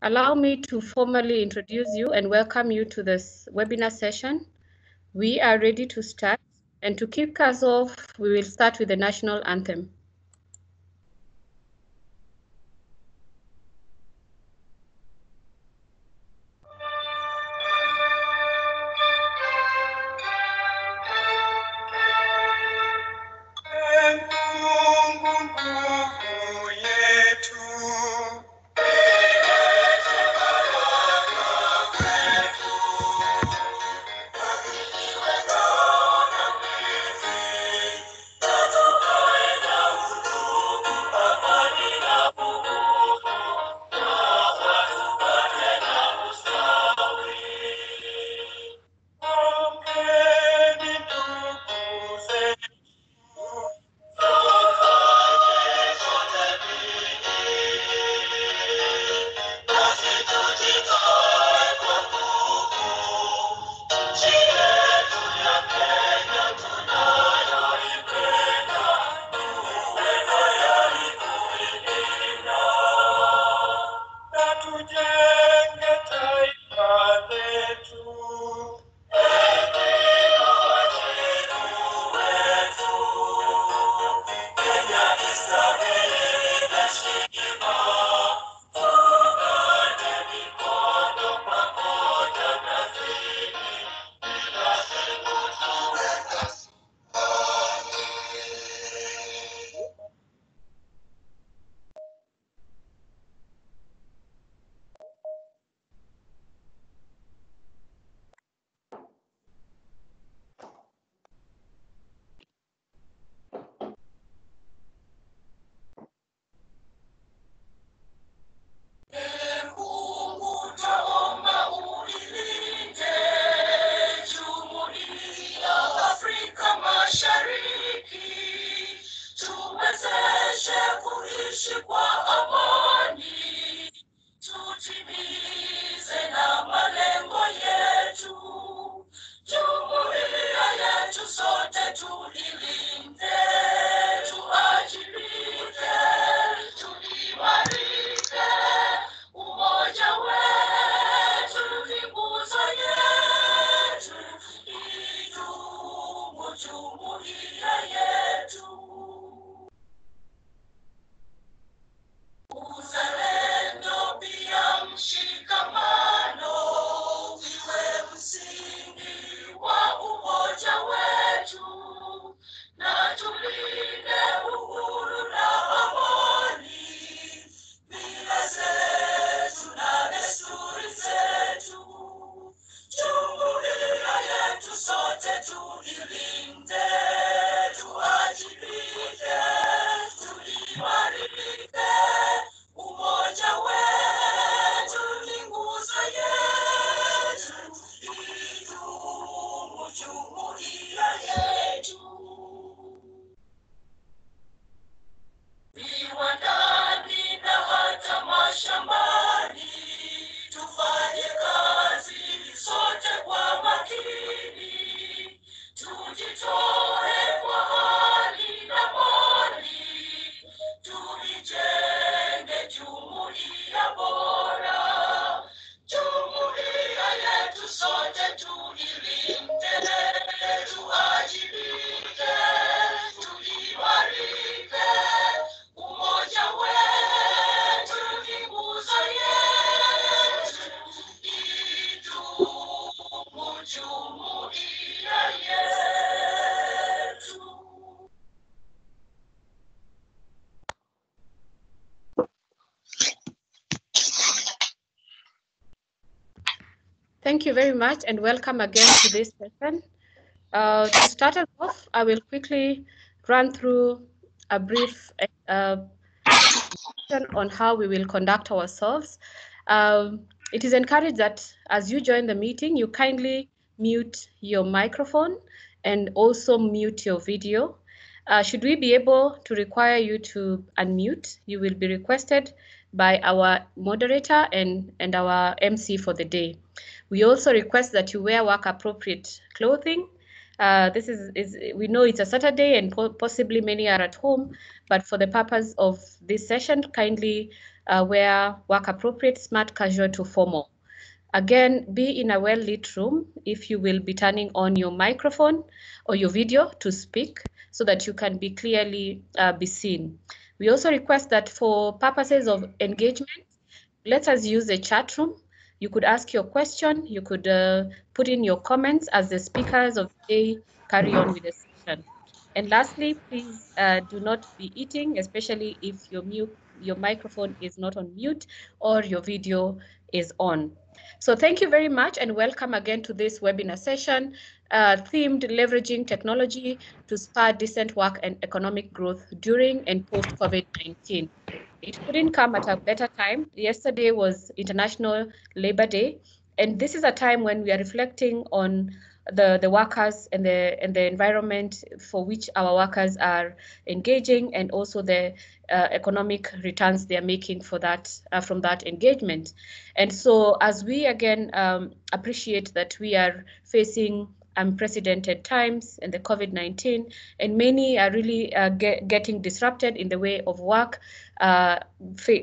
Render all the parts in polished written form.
Allow me to formally introduce you and welcome you to this webinar session. We are ready to start, and to kick us off, we will start with the national anthem. Thank you very much and welcome again to this session. To start us off, I will quickly run through a brief on how we will conduct ourselves. It is encouraged that as you join the meeting, you kindly mute your microphone and also mute your video. Should we be able to require you to unmute, you will be requested by our moderator and our MC for the day. We also request that you wear work-appropriate clothing. We know it's a Saturday and possibly many are at home, but for the purpose of this session, kindly wear work appropriate, smart, casual to formal. Again, be in a well-lit room if you will be turning on your microphone or your video to speak so that you can be clearly be seen. We also request that for purposes of engagement, let us use the chat room. You could ask your question, you could put in your comments as the speakers of the day carry on with the session. And lastly, please do not be eating, especially if your microphone is not on mute or your video is on. So thank you very much and welcome again to this webinar session themed Leveraging Technology to Spur Decent Work and Economic Growth During and Post-COVID-19. It couldn't come at a better time. Yesterday was International Labor Day, and this is a time when we are reflecting on the workers and the environment for which our workers are engaging, and also the economic returns they are making for that from that engagement. And so, as we again appreciate that we are facing unprecedented times and the COVID-19, and many are really getting disrupted in the way of work,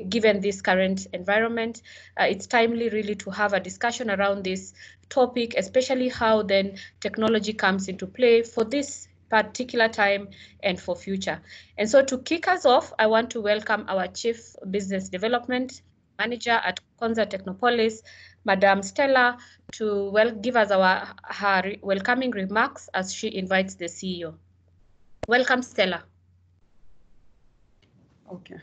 given this current environment. It's timely really to have a discussion around this topic, especially how then technology comes into play for this particular time and for future. And so to kick us off, I want to welcome our Chief Business Development Manager at Konza Technopolis, Madam Stella, to give us her welcoming remarks as she invites the CEO. Welcome, Stella. Okay.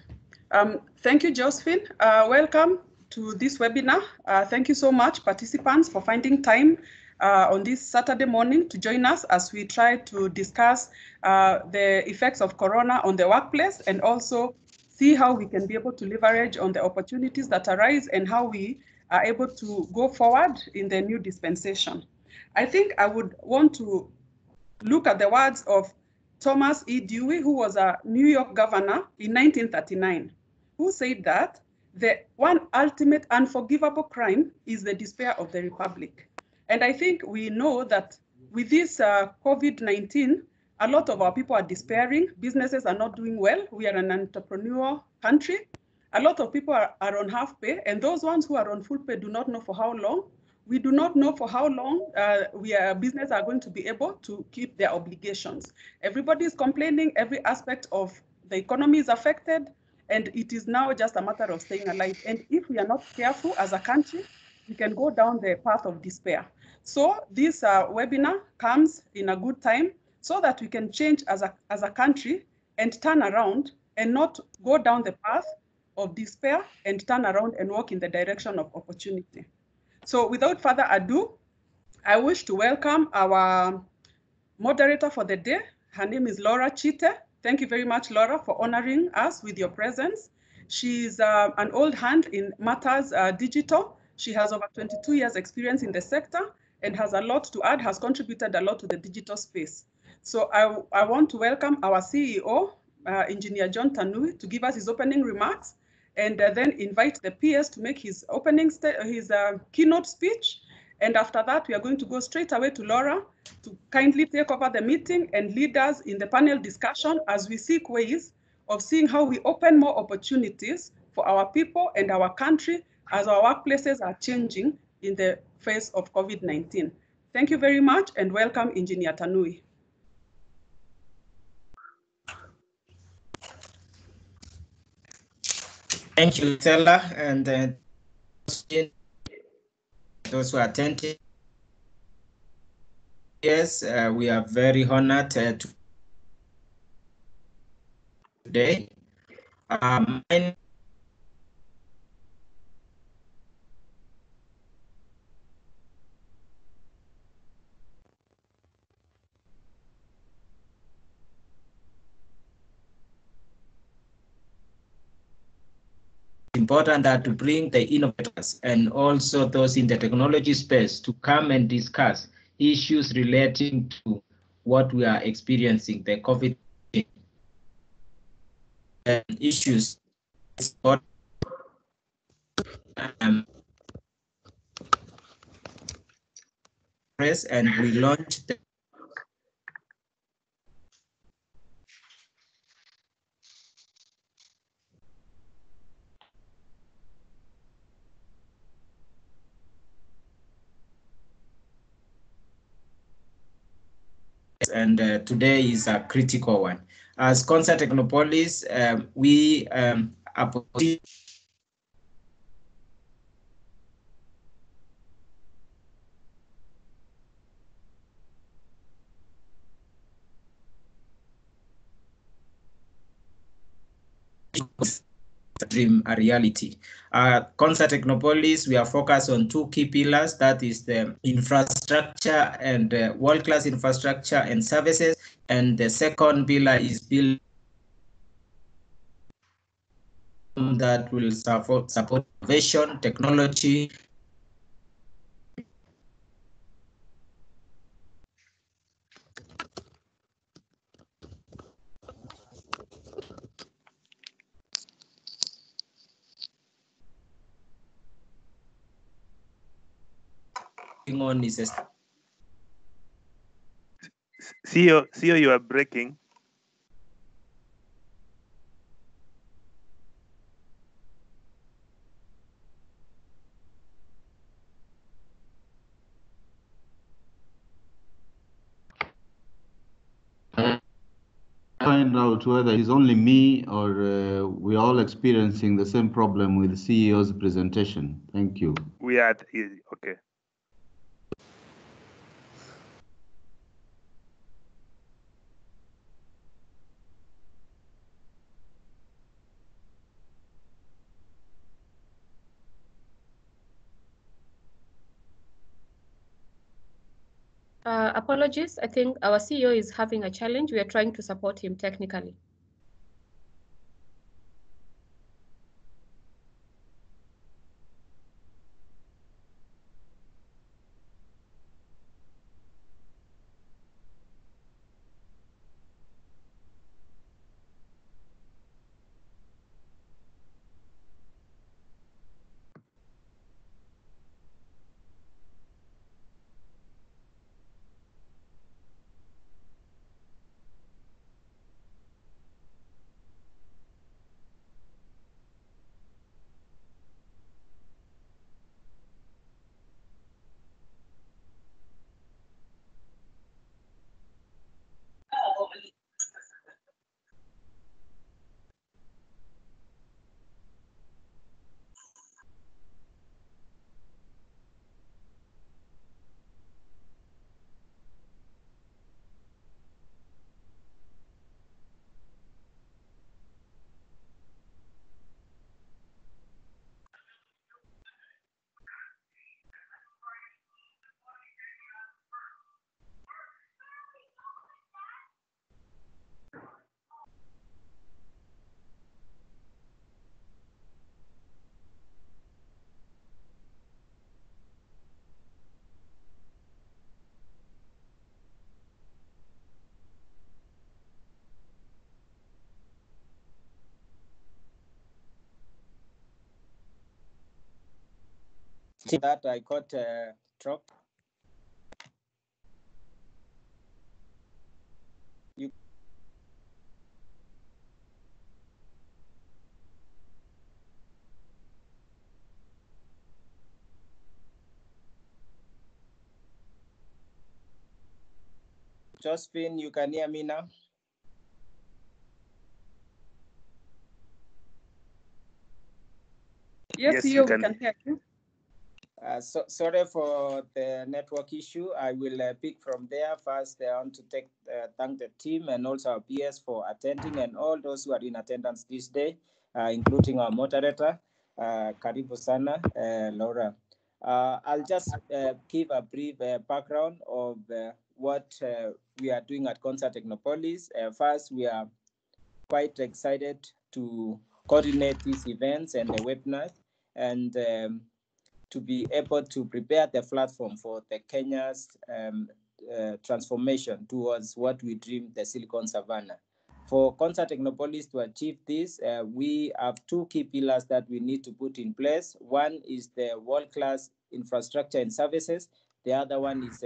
Thank you, Josephine. Welcome to this webinar. Thank you so much, participants, for finding time on this Saturday morning to join us as we try to discuss the effects of Corona on the workplace, and also see how we can be able to leverage on the opportunities that arise and how we are able to go forward in the new dispensation. I think I would want to look at the words of Thomas E. Dewey, who was a New York governor in 1939, who said that the one ultimate unforgivable crime is the despair of the Republic. And I think we know that with this COVID-19, a lot of our people are despairing. Businesses are not doing well. We are an entrepreneurial country. A lot of people are on half pay, and those ones who are on full pay do not know for how long. We do not know for how long business are going to be able to keep their obligations. Everybody is complaining. Every aspect of the economy is affected, and it is now just a matter of staying alive. And if we are not careful as a country, we can go down the path of despair. So this webinar comes in a good time so that we can change as a country and turn around and not go down the path of despair and turn around and walk in the direction of opportunity. So without further ado, I wish to welcome our moderator for the day. Her name is Laura Chite. Thank you very much, Laura, for honoring us with your presence. She's an old hand in matters digital. She has over 22 years experience in the sector and has a lot to add, has contributed a lot to the digital space. So I want to welcome our CEO, Engineer John Tanui, to give us his opening remarks, and then invite the PS to make his keynote speech. And after that, we are going to go straight away to Laura to kindly take over the meeting and lead us in the panel discussion as we seek ways of seeing how we open more opportunities for our people and our country as our workplaces are changing in the face of COVID-19. Thank you very much and welcome, Engineer Tanui. Thank you, Stella, and those who attended. Yes, we are very honored today. Important that to bring the innovators and also those in the technology space to come and discuss issues relating to what we are experiencing, the COVID issues. And we launched and today is a critical one. As Concert Technopolis, we are dream a reality. Concert Technopolis, we are focused on two key pillars, that is the infrastructure and world-class infrastructure and services, and the second pillar is build that will support innovation, technology. On is a CEO, you are breaking. Find out whether it's only me or we're all experiencing the same problem with the CEO's presentation. Thank you. We are okay. Apologies, I think our CEO is having a challenge. We are trying to support him technically. That I got dropped. Josephine, you can hear me now? Yes, CEO, we can hear you. Sorry for the network issue. I will pick from there. First, I want to thank the team and also our peers for attending and all those who are in attendance this day, including our moderator, Karibu Sana, Laura. I'll just give a brief background of what we are doing at Concert Technopolis. First, we are quite excited to coordinate these events and the webinars and to be able to prepare the platform for the Kenya's transformation towards what we dream the Silicon Savannah. For Concert Technopolis to achieve this, we have two key pillars that we need to put in place. One is the world-class infrastructure and services. The other one is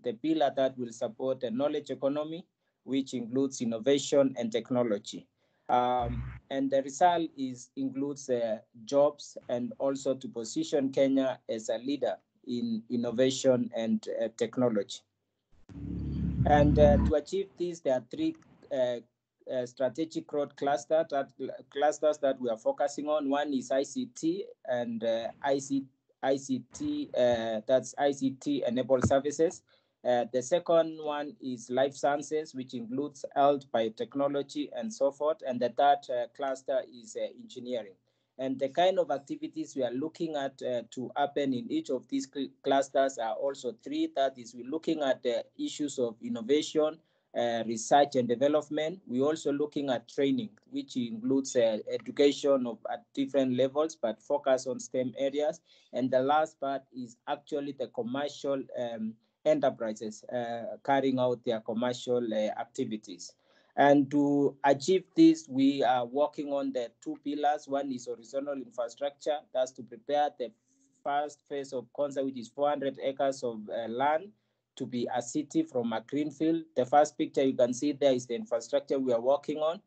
the pillar that will support the knowledge economy, which includes innovation and technology. And the result includes jobs and also to position Kenya as a leader in innovation and technology. And to achieve this, there are three strategic growth clusters that we are focusing on. One is ICT and ICT, that's ICT enabled services. The second one is life sciences, which includes health, biotechnology, and so forth. And the third cluster is engineering. And the kind of activities we are looking at to happen in each of these clusters are also three. That is, we're looking at the issues of innovation, research and development. We're also looking at training, which includes education at different levels, but focus on STEM areas. And the last part is actually the commercial enterprises carrying out their commercial activities. And to achieve this, we are working on the two pillars. One is horizontal infrastructure. That's to prepare the first phase of concept, which is 400 acres of land to be a city from a greenfield. The first picture you can see there is the infrastructure we are working on.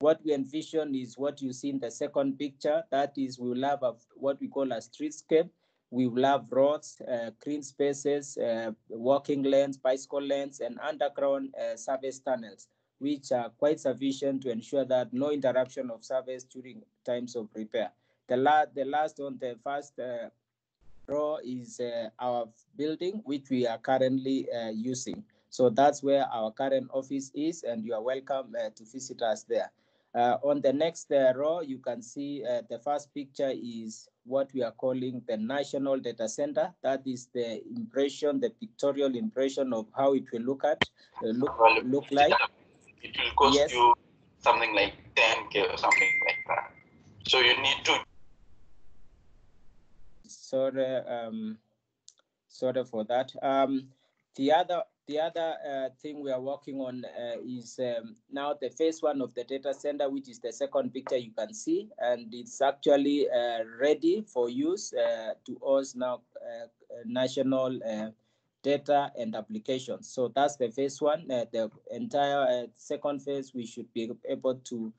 What we envision is what you see in the second picture. That is, we will have what we call a streetscape. We will have roads, green spaces, walking lanes, bicycle lanes, and underground service tunnels, which are quite sufficient to ensure that no interruption of service during times of repair. The last on the first row is our building, which we are currently using. So that's where our current office is, and you are welcome to visit us there. On the next row, you can see the first picture is what we are calling the National Data Center. That is the impression, the pictorial impression of how it will look like. It will cost you something like 10K or something like that. So you need to. Sorry for that. The other thing we are working on is now the phase one of the data center, which is the second picture you can see, and it's actually ready for use to host now national data and applications. So that's the phase one. The entire second phase we should be able to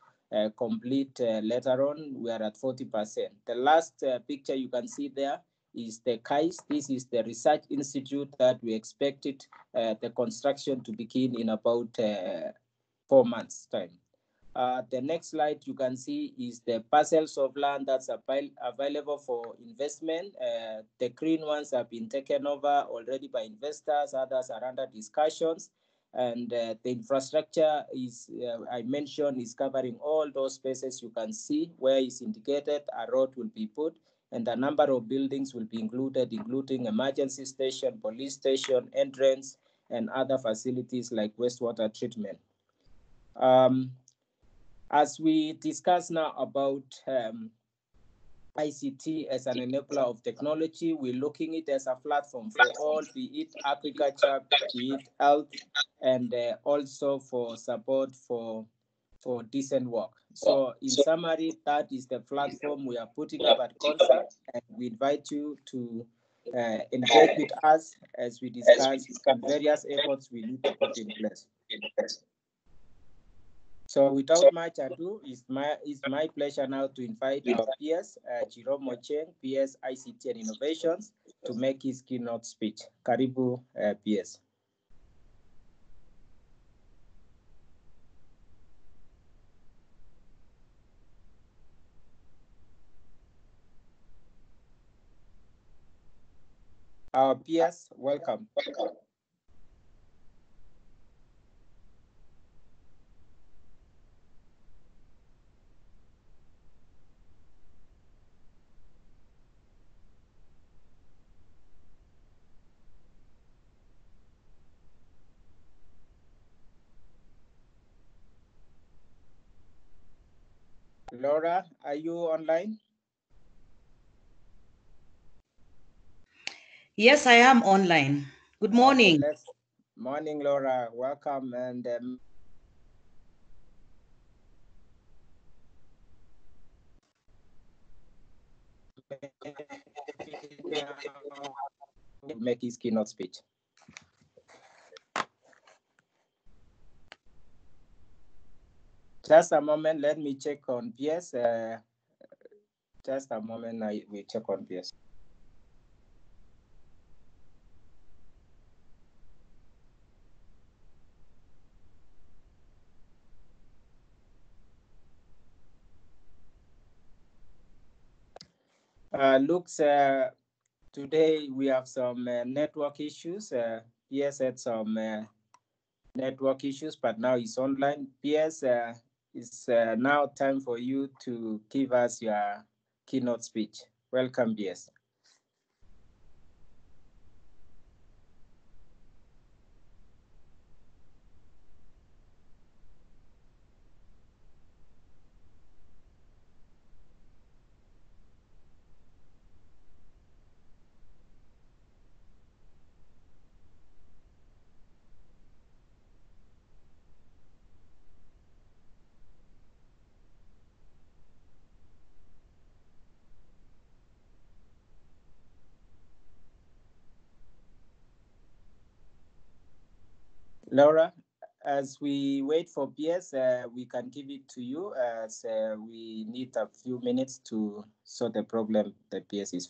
complete later on. We are at 40%. The last picture you can see there is the KAIS. This is the research institute that we expected the construction to begin in about 4 months' time. The next slide you can see is the parcels of land that's available for investment. The green ones have been taken over already by investors, others are under discussions. And the infrastructure is, I mentioned, is covering all those spaces you can see where it's indicated a road will be put, and a number of buildings will be included, including emergency station, police station, entrance, and other facilities like wastewater treatment. As we discuss now about ICT as an enabler of technology, we're looking at it as a platform for all, be it agriculture, be it health, and also for support for decent work. So in summary, that is the platform we are putting up at CONSA, and we invite you to engage with us as we discuss various efforts we need to put in place. So without much ado, it's my pleasure now to invite our PS, Jerome Mocheng, PS ICT and Innovations, to make his keynote speech. Karibu, PS. Our PS, welcome. Laura, are you online? Yes, I am online. Good morning. Okay, morning, Laura. Welcome. And make his keynote speech. Just a moment, let me check on PS. Just a moment, we check on PS. Looks today we have some network issues. PS had some network issues, but now it's online. PS, it's now time for you to give us your keynote speech. Welcome, PS. Laura, as we wait for PS, we can give it to you as we need a few minutes to sort the problem that PS is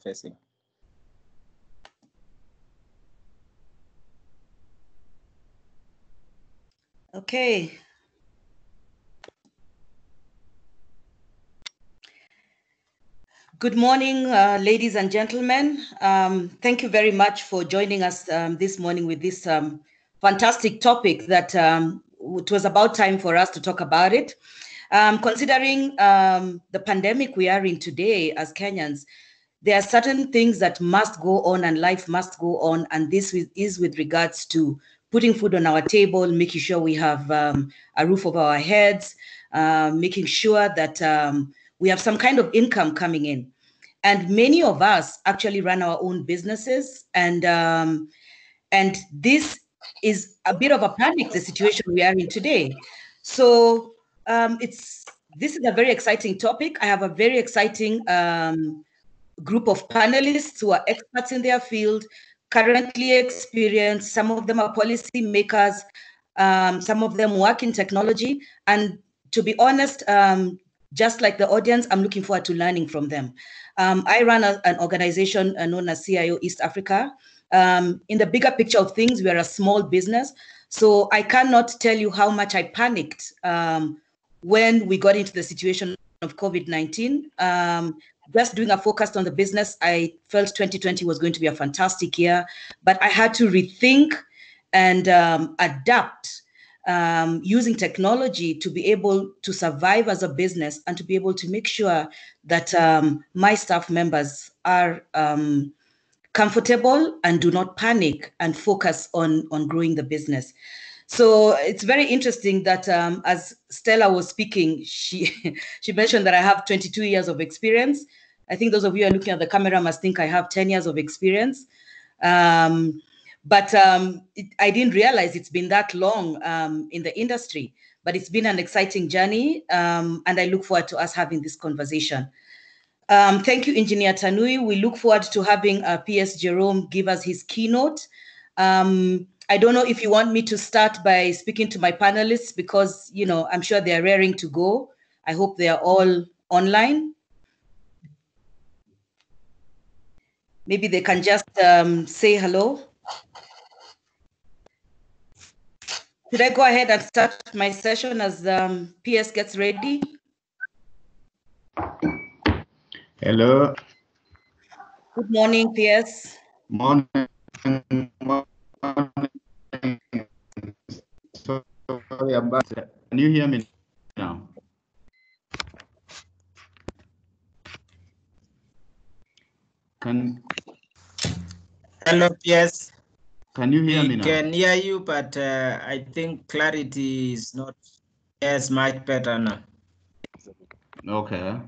facing. Okay. Good morning, ladies and gentlemen. Thank you very much for joining us this morning with this fantastic topic that it was about time for us to talk about it. Considering the pandemic we are in today as Kenyans, there are certain things that must go on and life must go on. And this is with regards to putting food on our table, making sure we have a roof over our heads, making sure that we have some kind of income coming in. And many of us actually run our own businesses. And this is a bit of a panic, the situation we are in today. So this is a very exciting topic. I have a very exciting group of panelists who are experts in their field, currently experienced. Some of them are policy makers. Some of them work in technology. And to be honest, just like the audience, I'm looking forward to learning from them. I run an organization known as CIO East Africa. In the bigger picture of things, we are a small business. So I cannot tell you how much I panicked when we got into the situation of COVID-19. Just doing a focus on the business, I felt 2020 was going to be a fantastic year, but I had to rethink and adapt using technology to be able to survive as a business and to be able to make sure that my staff members are comfortable and do not panic and focus on growing the business. So it's very interesting that as Stella was speaking, she mentioned that I have 22 years of experience. I think those of you who are looking at the camera must think I have 10 years of experience. But I didn't realize it's been that long in the industry, but it's been an exciting journey. And I look forward to us having this conversation. Thank you, Engineer Tanui. We look forward to having PS Jerome give us his keynote. I don't know if you want me to start by speaking to my panelists because, you know, I'm sure they're raring to go. I hope they are all online. Maybe they can just say hello. Should I go ahead and start my session as PS gets ready? Hello. Good morning, PS. Morning. Sorry about that. Can you hear me now? Hello, PS. Can you hear me now? We can hear you, but I think clarity is not as much better now. Okay.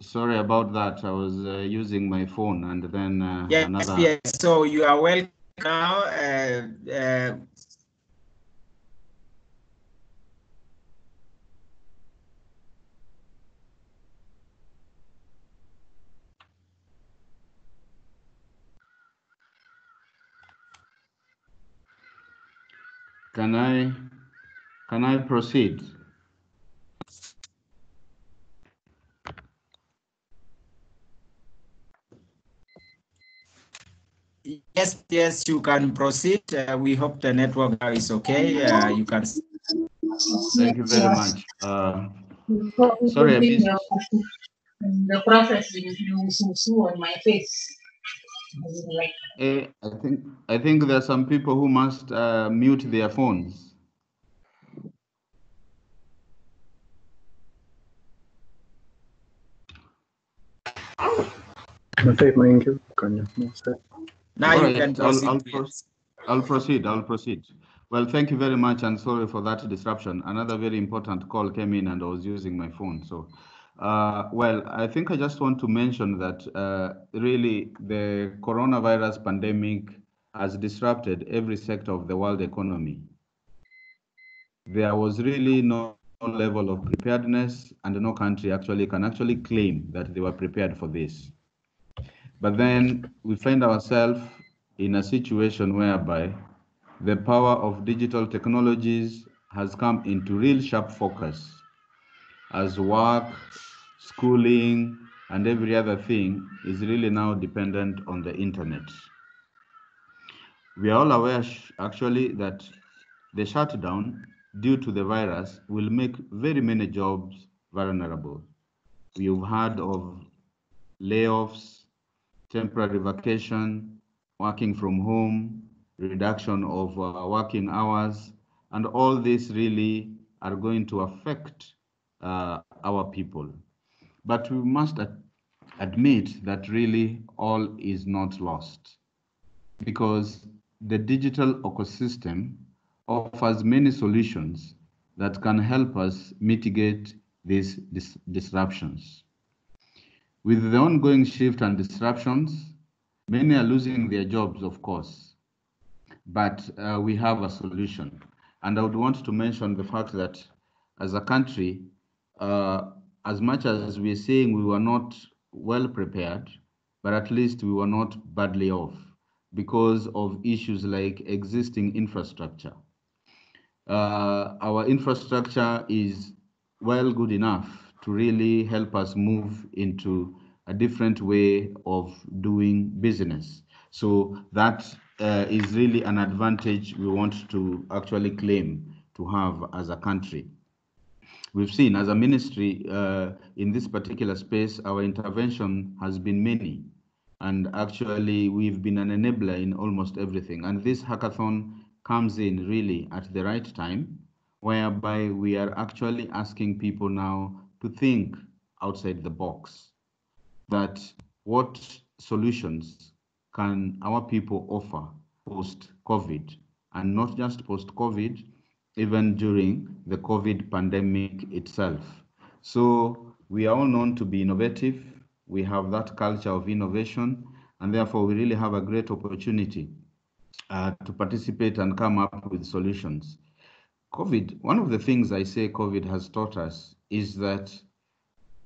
Sorry about that. I was using my phone and then yes, another. Yes, so you are welcome now. Can I proceed? Yes, you can proceed. We hope the network now is okay. You can. Thank you very much. Sorry, The process you on my face. Like, I think there are some people who must mute their phones. Now All you right, can proceed, please. I'll proceed. Well, thank you very much, and sorry for that disruption. Another very important call came in, and I was using my phone. So, well, I think I just want to mention that really the coronavirus pandemic has disrupted every sector of the world economy. There was really no level of preparedness, and no country can actually claim that they were prepared for this. But then we find ourselves in a situation whereby the power of digital technologies has come into real sharp focus as work, schooling, and every other thing is really now dependent on the internet. We are all aware actually that the shutdown due to the virus will make very many jobs vulnerable. We've heard of layoffs, temporary vacation, working from home, reduction of working hours, and all this really are going to affect our people. But we must admit that really all is not lost, because the digital ecosystem offers many solutions that can help us mitigate these disruptions. With the ongoing shift and disruptions, many are losing their jobs, of course, but we have a solution. And I would want to mention the fact that as a country, as much as we're saying we were not well prepared, but at least we were not badly off because of issues like existing infrastructure. Our infrastructure is well good enough to really help us move into a different way of doing business. So that is really an advantage we want to actually claim to have as a country. We've seen as a ministry in this particular space, our intervention has been many. And actually, we've been an enabler in almost everything. And this hackathon comes in really at the right time, whereby we are actually asking people now to think outside the box. That what solutions can our people offer post-COVID, and not just post-COVID, even during the COVID pandemic itself. So we are all known to be innovative. We have that culture of innovation, and therefore we really have a great opportunity to participate and come up with solutions. One of the things I say COVID has taught us is that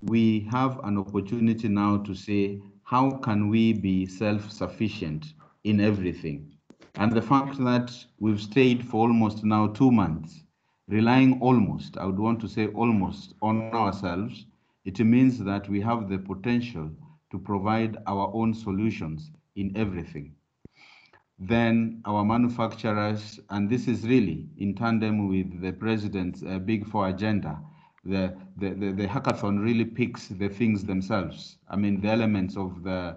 we have an opportunity now to say, how can we be self-sufficient in everything? And the fact that we've stayed for almost now 2 months, relying almost, I would want to say almost, on ourselves, it means that we have the potential to provide our own solutions in everything. Then our manufacturers, and this is really in tandem with the President's Big Four agenda, the hackathon really picks the things themselves. I mean, the elements of the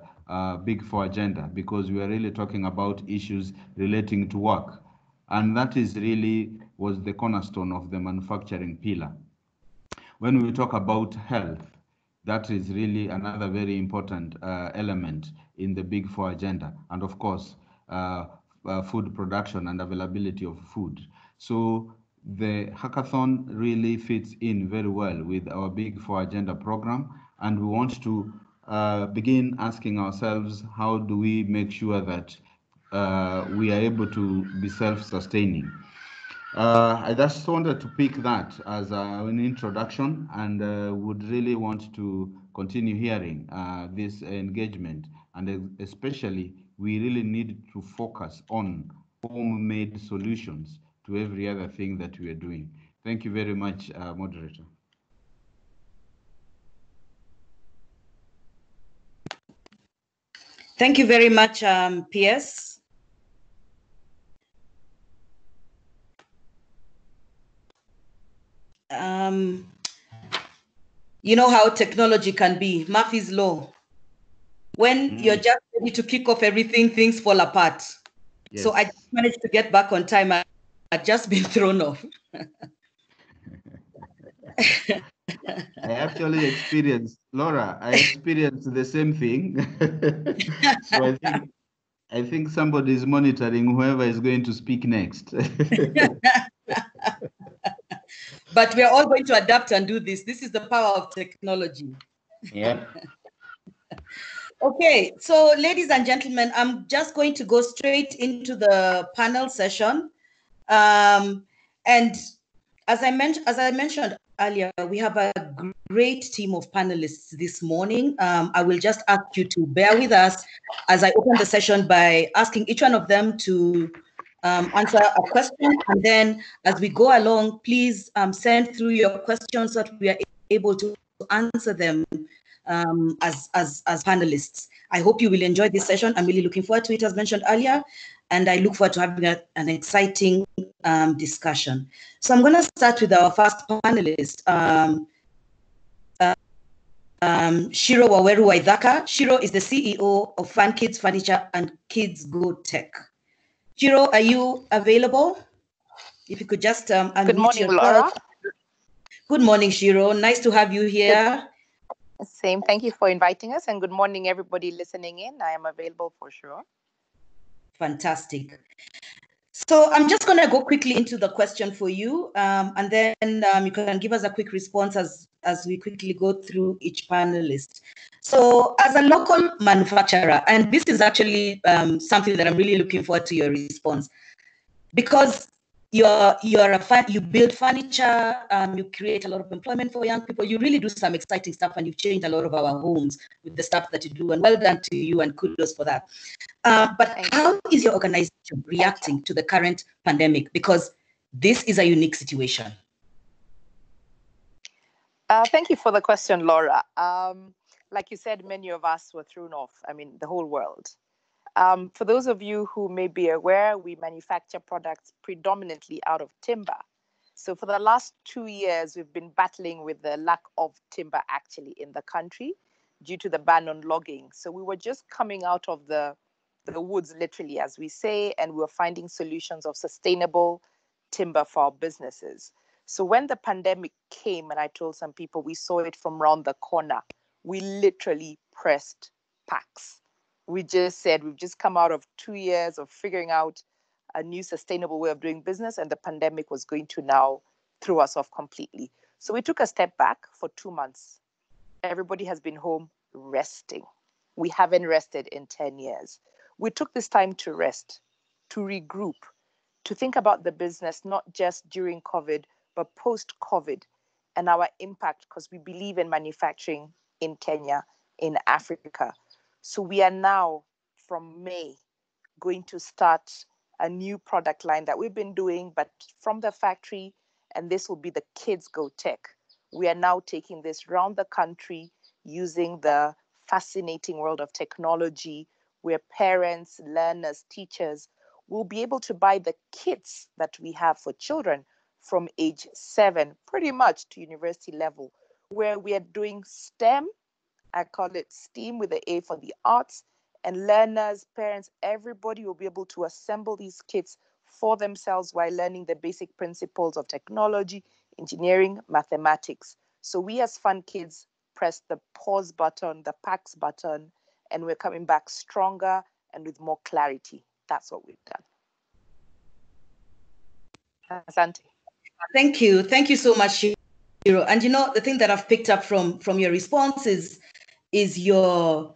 Big Four agenda, because we are really talking about issues relating to work. And that is really was the cornerstone of the manufacturing pillar. When we talk about health, that is really another very important element in the Big Four agenda. And of course, food production and availability of food. So the hackathon really fits in very well with our Big Four agenda program. And we want to begin asking ourselves, how do we make sure that we are able to be self-sustaining? I just wanted to pick that as an introduction, and would really want to continue hearing this engagement. And especially, we really need to focus on homemade solutions to every other thing that we are doing. Thank you very much, Moderator. Thank you very much, PS. You know how technology can be, Murphy's Law. When you're just ready to kick off everything, things fall apart. Yes. So I managed to get back on time. I'd just been thrown off. I actually experienced, Laura, I experienced the same thing. So I think somebody is monitoring whoever is going to speak next. But we are all going to adapt and do this. This is the power of technology. Yeah. Okay, so ladies and gentlemen, I'm just going to go straight into the panel session. And as I mentioned earlier, we have a great team of panelists this morning. I will just ask you to bear with us as I open the session by asking each one of them to answer a question. And then as we go along, please send through your questions so that we are able to answer them as panelists. I hope you will enjoy this session. I'm really looking forward to it, as mentioned earlier, and I look forward to having an exciting discussion. So I'm going to start with our first panelist, Shiro Waweru Waithaka. Shiro is the CEO of Fun Kids Furniture and Kids Go Tech. Shiro, are you available? If you could just unmute Good morning, yourself. Laura. Good morning, Shiro. Nice to have you here. Same. Thank you for inviting us, and good morning, everybody listening in. I am available for sure. Fantastic. So I'm just going to go quickly into the question for you, and then you can give us a quick response as we quickly go through each panelist. So as a local manufacturer, and this is actually something that I'm really looking forward to your response, because you build furniture, you create a lot of employment for young people, you really do some exciting stuff, and you've changed a lot of our homes with the stuff that you do, and well done to you, and kudos for that. But how is your organization reacting to the current pandemic? Because this is a unique situation. Thank you for the question, Laura. Like you said, many of us were thrown off. I mean, the whole world. For those of you who may be aware, we manufacture products predominantly out of timber. So for the last 2 years, we've been battling with the lack of timber actually in the country due to the ban on logging. So we were just coming out of the woods, literally, as we say, and we were finding solutions of sustainable timber for our businesses. So when the pandemic came, and I told some people we saw it from around the corner, we literally pressed packs. We just said we've just come out of 2 years of figuring out a new sustainable way of doing business, and the pandemic was going to now throw us off completely. So we took a step back for 2 months. Everybody has been home resting. We haven't rested in 10 years. We took this time to rest, to regroup, to think about the business, not just during COVID, but post-COVID and our impact, because we believe in manufacturing in Kenya, in Africa. So we are now, from May, going to start a new product line that we've been doing, but from the factory, and this will be the Kids Go Tech. We are now taking this around the country using the fascinating world of technology, where parents, learners, teachers will be able to buy the kits that we have for children from age 7, pretty much to university level, where we are doing STEM. I call it STEAM with the A for the arts, and learners, parents, everybody will be able to assemble these kits for themselves while learning the basic principles of technology, engineering, mathematics. So we as Fun Kids press the pause button, the packs button, and we're coming back stronger and with more clarity. That's what we've done. Asante. Thank you. Thank you so much, Shiro. And you know, the thing that I've picked up from your response is your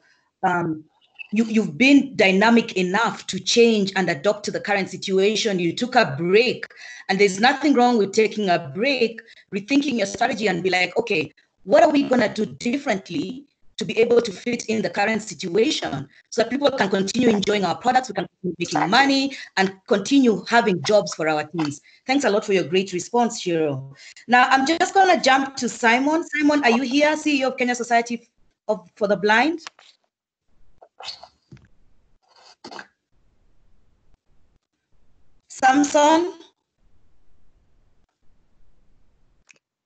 you've been dynamic enough to change and adapt to the current situation. You took a break, and there's nothing wrong with taking a break, rethinking your strategy, and be like, okay, what are we going to do differently to be able to fit in the current situation so that people can continue enjoying our products, we can continue making money, and continue having jobs for our teams. Thanks a lot for your great response, Shiro. Now, I'm just going to jump to Simon. Simon, are you here, CEO of Kenya Society for the Blind? Samson?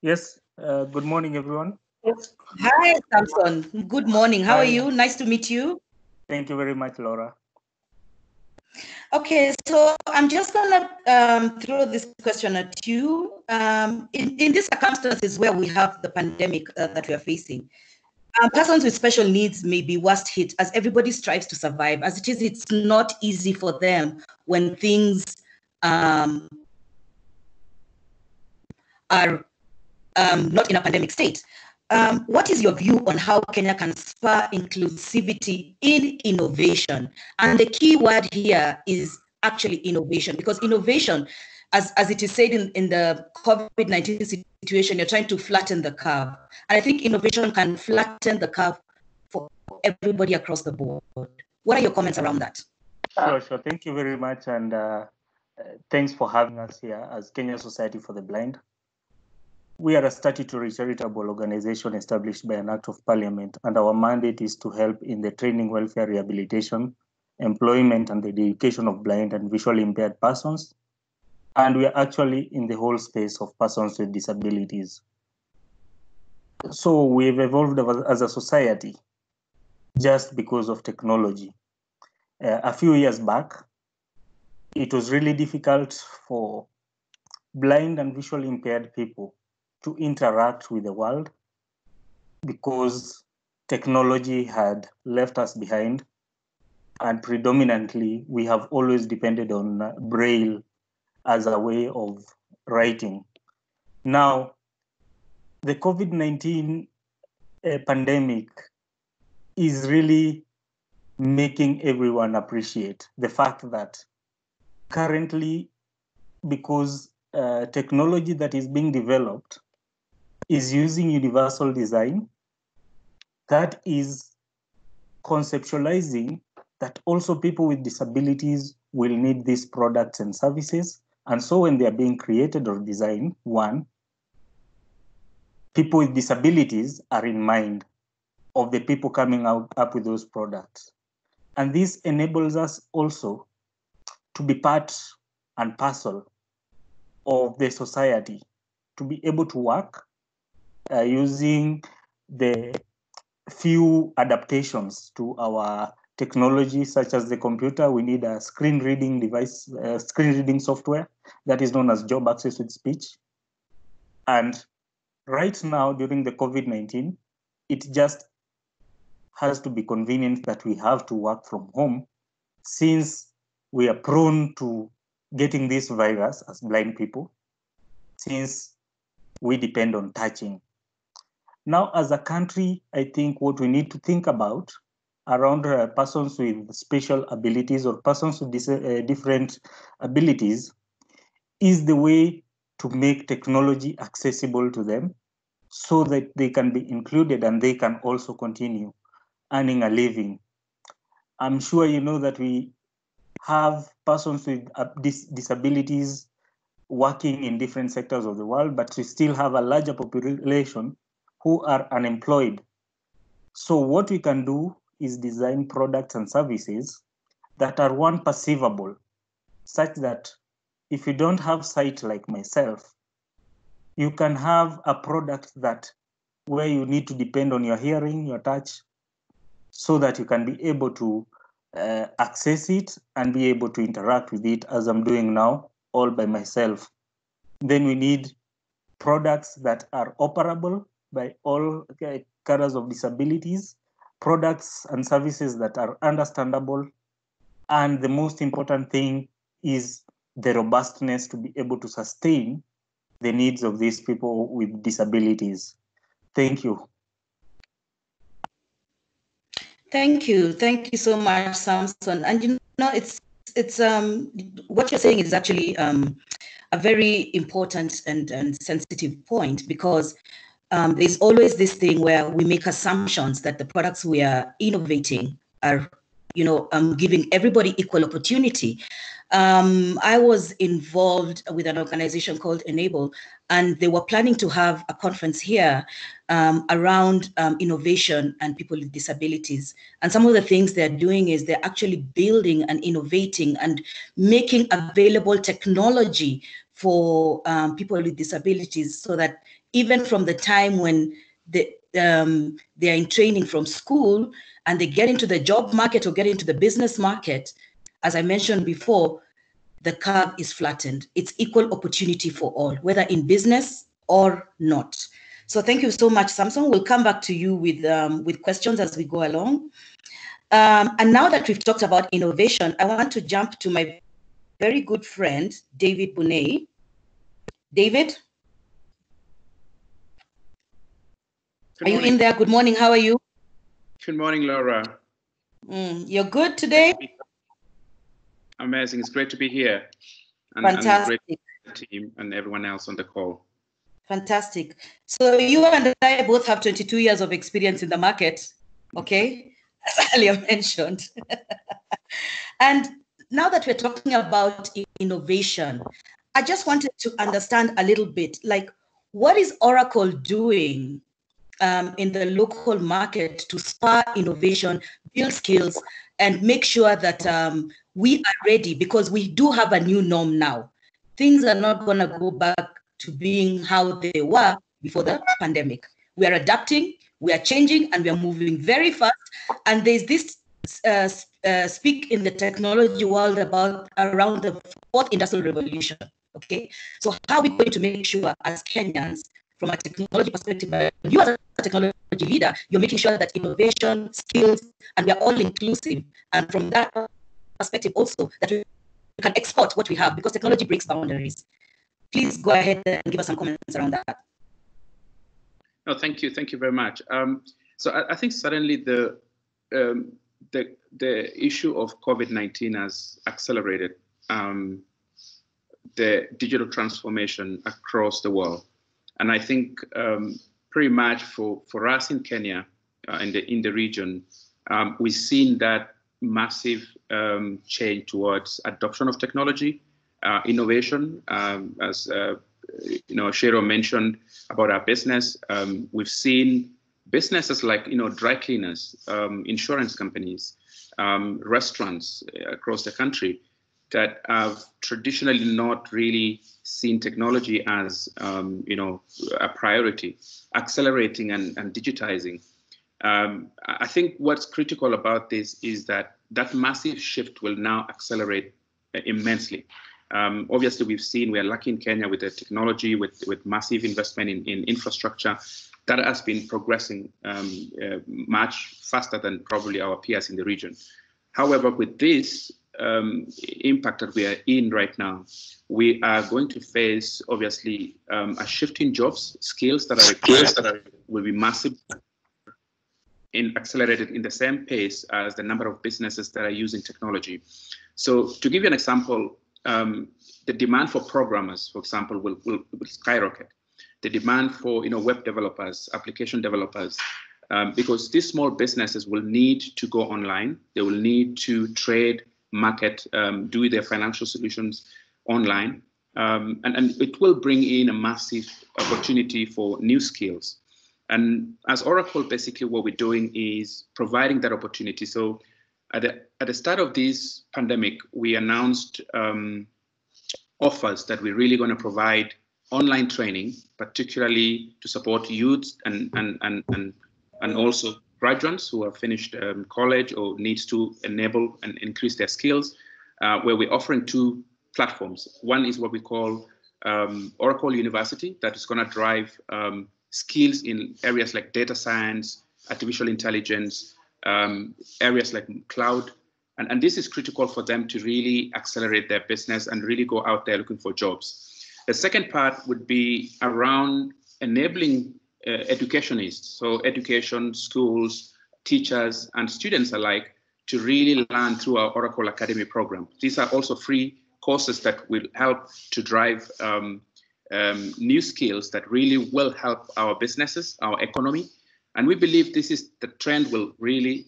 Yes, good morning, everyone. Hi, Samson. Good morning. How are you? Nice to meet you. Thank you very much, Laura. Okay, so I'm just gonna throw this question at you. In these circumstances where we have the pandemic that we are facing, persons with special needs may be worst hit as everybody strives to survive. As it is, it's not easy for them when things are not in a pandemic state. What is your view on how Kenya can spur inclusivity in innovation? And the key word here is actually innovation, because innovation, as it is said in the COVID-19 situation, you're trying to flatten the curve. And I think innovation can flatten the curve for everybody across the board. What are your comments around that? Sure. Thank you very much. And thanks for having us here as Kenya Society for the Blind. We are a statutory charitable organization established by an act of parliament, and our mandate is to help in the training, welfare, rehabilitation, employment, and the education of blind and visually impaired persons. And we are actually in the whole space of persons with disabilities. So we've evolved as a society just because of technology. A few years back, it was really difficult for blind and visually impaired people to interact with the world because technology had left us behind, and predominantly we have always depended on Braille as a way of writing. Now, the COVID-19 pandemic is really making everyone appreciate the fact that currently, because technology that is being developed is using universal design that is conceptualizing that also people with disabilities will need these products and services. And so when they are being created or designed, one, people with disabilities are in mind of the people coming up with those products. And this enables us also to be part and parcel of the society, to be able to work using the few adaptations to our technology, such as the computer. We need a screen reading device, screen reading software that is known as job access with speech. And right now, during the COVID-19, it just has to be convenient that we have to work from home, since we are prone to getting this virus as blind people, since we depend on touching. Now, as a country, I think what we need to think about around persons with special abilities or persons with different abilities is the way to make technology accessible to them so that they can be included and they can also continue earning a living. I'm sure you know that we have persons with disabilities working in different sectors of the world, but we still have a larger population who are unemployed. So what we can do is design products and services that are one perceivable, such that if you don't have sight like myself, you can have a product that where you need to depend on your hearing, your touch, so that you can be able to access it and be able to interact with it as I'm doing now, all by myself. Then we need products that are operable by all carriers of disabilities, products and services that are understandable. And the most important thing is the robustness to be able to sustain the needs of these people with disabilities. Thank you. Thank you so much, Samson. And you know, it's what you're saying is actually a very important and sensitive point, because there's always this thing where we make assumptions that the products we are innovating are, giving everybody equal opportunity. I was involved with an organization called Enable, and they were planning to have a conference here around innovation and people with disabilities. And some of the things they're doing is they're actually building and innovating and making available technology for people with disabilities, so that even from the time when they're in training from school and they get into the job market or get into the business market, as I mentioned before, the curve is flattened. It's equal opportunity for all, whether in business or not. So thank you so much, Samson. We'll come back to you with questions as we go along. And now that we've talked about innovation, I want to jump to my very good friend, David Bunei. David? Are you in there? Good morning. How are you? Good morning, Laura. You're good today? Amazing. It's great to be here. Fantastic. And great team and everyone else on the call. Fantastic. So you and I both have 22 years of experience in the market, okay? As earlier mentioned. And now that we're talking about innovation, I just wanted to understand a little bit, like, what is Oracle doing in the local market to spur innovation, build skills, and make sure that we are ready, because we do have a new norm now. Things are not going to go back to being how they were before the pandemic. We are adapting, we are changing, and we are moving very fast. And there's this speak in the technology world about around the fourth industrial revolution. Okay, so how are we going to make sure as Kenyans, from a technology perspective, you as a technology leader, you're making sure that innovation, skills, and we are all inclusive. And from that perspective also, that we can export what we have, because technology breaks boundaries. Please go ahead and give us some comments around that. No, thank you. Thank you very much. So I think suddenly the issue of COVID-19 has accelerated the digital transformation across the world. And I think pretty much for us in Kenya, in the region, we've seen that massive change towards adoption of technology, innovation. As Shero mentioned about our business, we've seen businesses like dry cleaners, insurance companies, restaurants across the country that have traditionally not really seen technology as a priority, accelerating and digitizing. I think what's critical about this is that massive shift will now accelerate immensely. Obviously, we are lucky in Kenya with the technology, with massive investment in infrastructure that has been progressing much faster than probably our peers in the region. However, with this impact that we are in right now, we are going to face, obviously, a shift in jobs, skills that are required will be massive, accelerated in the same pace as the number of businesses that are using technology. So to give you an example, the demand for programmers, for example, will skyrocket. The demand for web developers, application developers, because these small businesses will need to go online. They will need to trade, market, do their financial solutions online. And it will bring in a massive opportunity for new skills. And as Oracle, basically what we're doing is providing that opportunity. So at the start of this pandemic, we announced offers that we're really going to provide online training, particularly to support youth and also graduates who have finished college or needs to enable and increase their skills, where we're offering two platforms. One is what we call Oracle University, that is going to drive skills in areas like data science, artificial intelligence, areas like cloud. And this is critical for them to really accelerate their business and really go out there looking for jobs. The second part would be around enabling educationists, so education, schools, teachers, and students alike, to really learn through our Oracle Academy program. These are also free courses that will help to drive new skills that really will help our businesses, our economy. And we believe the trend will really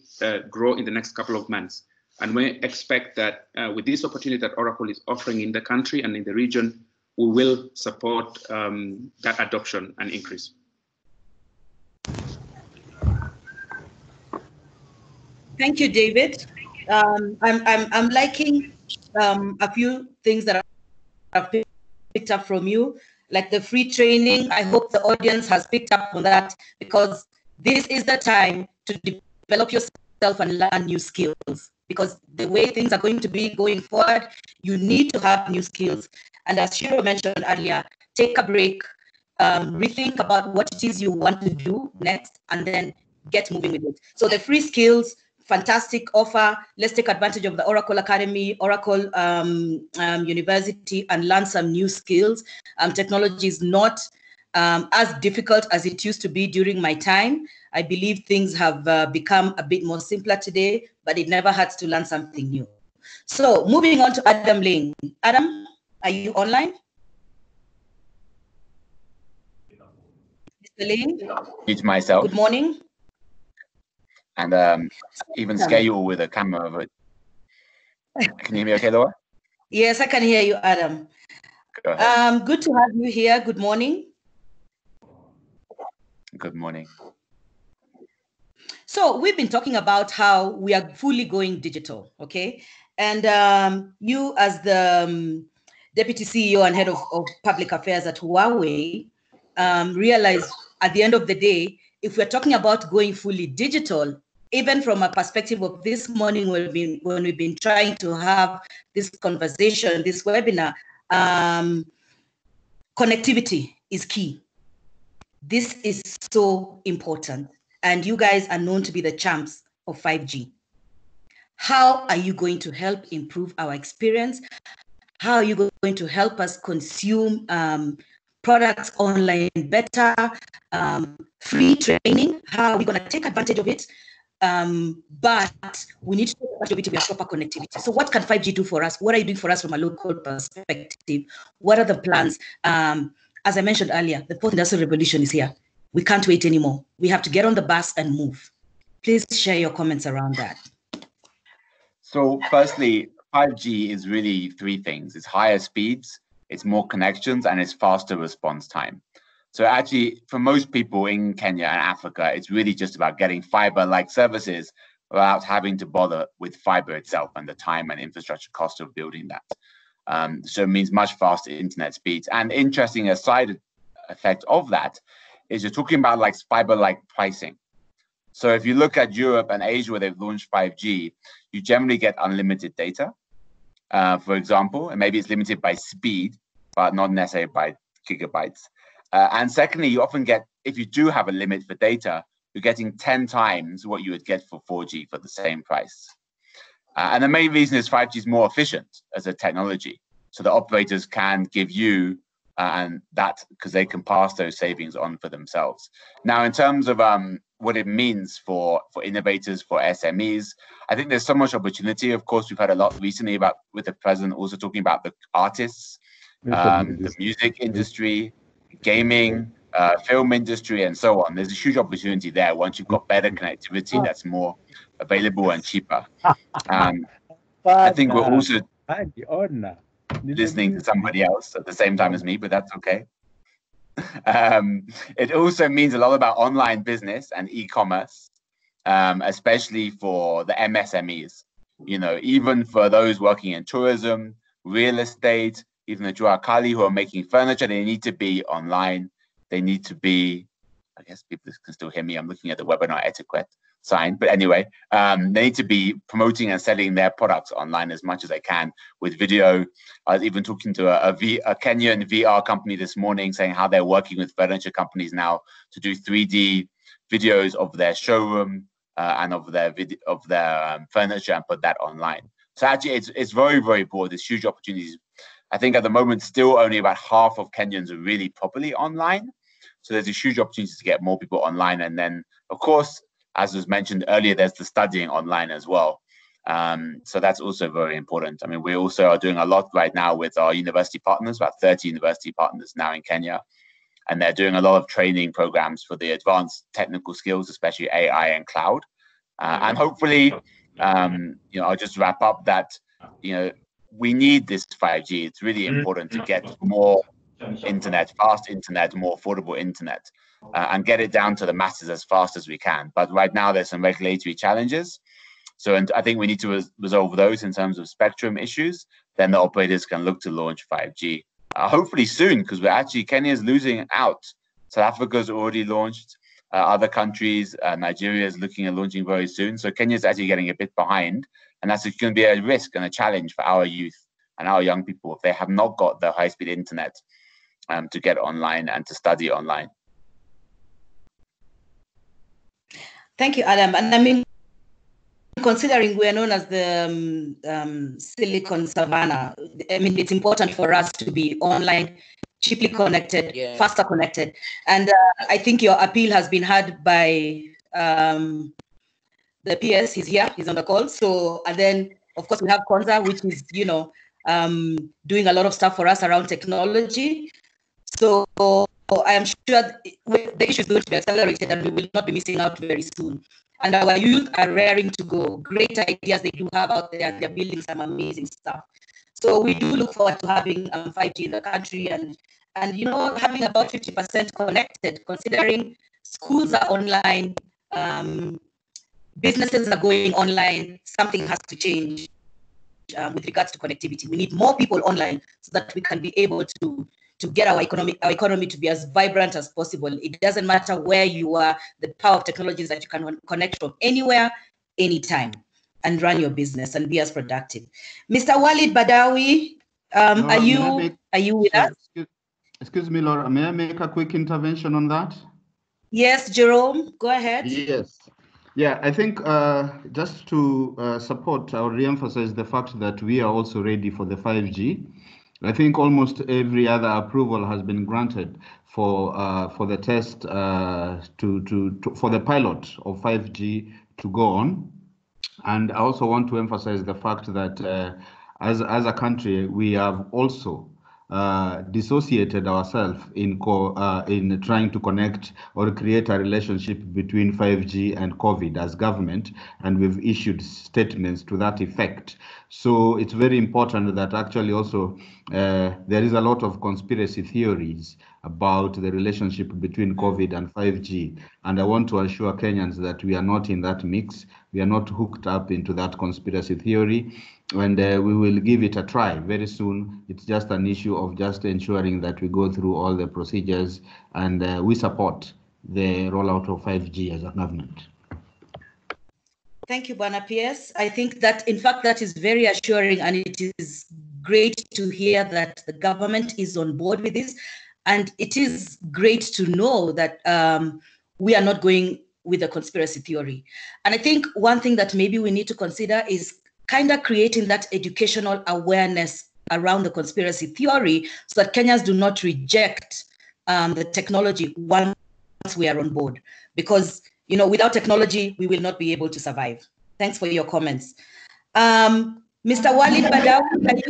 grow in the next couple of months. And we expect that with this opportunity that Oracle is offering in the country and in the region, we will support that adoption and increase. Thank you, David. I'm liking a few things that I've picked up from you, like the free training. I hope the audience has picked up on that, because This is the time to develop yourself and learn new skills, because the way things are going to be going forward, you need to have new skills. And as Shiro mentioned earlier, take a break, rethink about what it is you want to do next, and then get moving with it. So the free skills, fantastic offer. Let's take advantage of the Oracle Academy, Oracle University, and learn some new skills. Technology is not as difficult as it used to be during my time. I believe things have become a bit more simpler today, but it never hurts to learn something new. So moving on to Adam Lane. Adam, are you online? Mr. Lane? Mute myself. Good morning. And even scare you all with a camera of it. Can you hear me okay, Laura? Yes, I can hear you, Adam. Go ahead. Good to have you here. Good morning. Good morning. So we've been talking about how we are fully going digital, okay? And you as the Deputy CEO and Head of Public Affairs at Huawei realize at the end of the day, if we're talking about going fully digital, even from a perspective of this morning when we've been trying to have this conversation, this webinar, connectivity is key. This is so important. And you guys are known to be the champs of 5G. How are you going to help improve our experience? How are you going to help us consume products online better? Free training, how are we going to take advantage of it? But we need to take advantage of it with proper connectivity. So what can 5G do for us? What are you doing for us from a local perspective? What are the plans? As I mentioned earlier, the fourth industrial revolution is here. We can't wait anymore. We have to get on the bus and move. Please share your comments around that. So firstly, 5G is really three things. It's higher speeds, it's more connections, and it's faster response time. So actually, for most people in Kenya and Africa, it's really just about getting fiber-like services without having to bother with fiber itself and the time and infrastructure cost of building that. So it means much faster internet speeds. And interesting, a side effect of that is you're talking about like fiber-like pricing. So if you look at Europe and Asia where they've launched 5G, you generally get unlimited data, for example, and maybe it's limited by speed, but not necessarily by gigabytes. And secondly, you often get, if you do have a limit for data, you're getting 10 times what you would get for 4G for the same price. And the main reason is 5G is more efficient as a technology. So the operators can give you and that because they can pass those savings on for themselves. Now, in terms of what it means for innovators, for SMEs, I think there's so much opportunity. Of course, we've had a lot recently about with the president also talking about the artists, the music industry, gaming, film industry, and so on. There's a huge opportunity there once you've got better connectivity that's more available and cheaper. I think we're also listening to somebody else at the same time as me, but that's okay. It also means a lot about online business and e-commerce, especially for the MSMEs. You know, even for those working in tourism, real estate, even the Juakali who are making furniture, they need to be online. They need to be, I guess people can still hear me. I'm looking at the webinar etiquette sign, but anyway, they need to be promoting and selling their products online as much as they can with video. I was even talking to a Kenyan VR company this morning saying how they're working with furniture companies now to do 3D videos of their showroom and of their furniture and put that online. So actually, it's very, very broad. There's huge opportunities. I think at the moment, still only about half of Kenyans are really properly online. So there's a huge opportunity to get more people online. And then, of course, as was mentioned earlier, there's the studying online as well. So that's also very important. I mean, we also are doing a lot right now with our university partners, about 30 university partners now in Kenya. And they're doing a lot of training programs for the advanced technical skills, especially AI and cloud. And hopefully, I'll just wrap up that, we need this 5G. It's really important to get more internet, fast internet, more affordable internet, and get it down to the masses as fast as we can. But right now there's some regulatory challenges. So I think we need to resolve those in terms of spectrum issues. Then the operators can look to launch 5G. Hopefully soon, because Kenya is losing out. South Africa's already launched. Other countries, Nigeria is looking at launching very soon. So Kenya is actually getting a bit behind, and that's going to be a risk and a challenge for our youth and our young people if they have not got the high-speed internet to get online and to study online. Thank you, Adam. And I mean, considering we are known as the Silicon Savannah, I mean, it's important for us to be online, cheaply connected, faster connected. And I think your appeal has been heard by the PS. He's here, he's on the call. So, and then, of course, we have Konza, which is, you know, doing a lot of stuff for us around technology. So I am sure the issue is going to be accelerated and we will not be missing out very soon. And our youth are raring to go. Great ideas they do have out there. They're building some amazing stuff. So we do look forward to having 5G in the country and you know, having about 50% connected, considering schools are online, businesses are going online, something has to change with regards to connectivity. We need more people online so that we can be able to get our economy to be as vibrant as possible. It doesn't matter where you are, the power of technology is that you can connect from anywhere, anytime, and run your business and be as productive. Mr. Walid Badawi, are you with us? Excuse me, Laura, may I make a quick intervention on that? Yes, Jerome, go ahead. Yes. Yeah, I think just to support or re-emphasize the fact that we are also ready for the 5G. I think almost every other approval has been granted for the test for the pilot of 5G to go on. And I also want to emphasize the fact that as a country, we have also dissociated ourselves in trying to connect or create a relationship between 5G and COVID as government, and we've issued statements to that effect. So it's very important that actually also there is a lot of conspiracy theories about the relationship between COVID and 5G. And I want to assure Kenyans that we are not in that mix. We are not hooked up into that conspiracy theory. And we will give it a try very soon. It's just an issue of just ensuring that we go through all the procedures and we support the rollout of 5G as a government. Thank you, Bwana PS. I think that, in fact, that is very assuring, and it is great to hear that the government is on board with this. And it is great to know that we are not going with a conspiracy theory. And I think one thing that maybe we need to consider is kind of creating that educational awareness around the conspiracy theory so that Kenyans do not reject the technology once we are on board. Because, you know, without technology, we will not be able to survive. Thanks for your comments. Mr. Walid Badawi.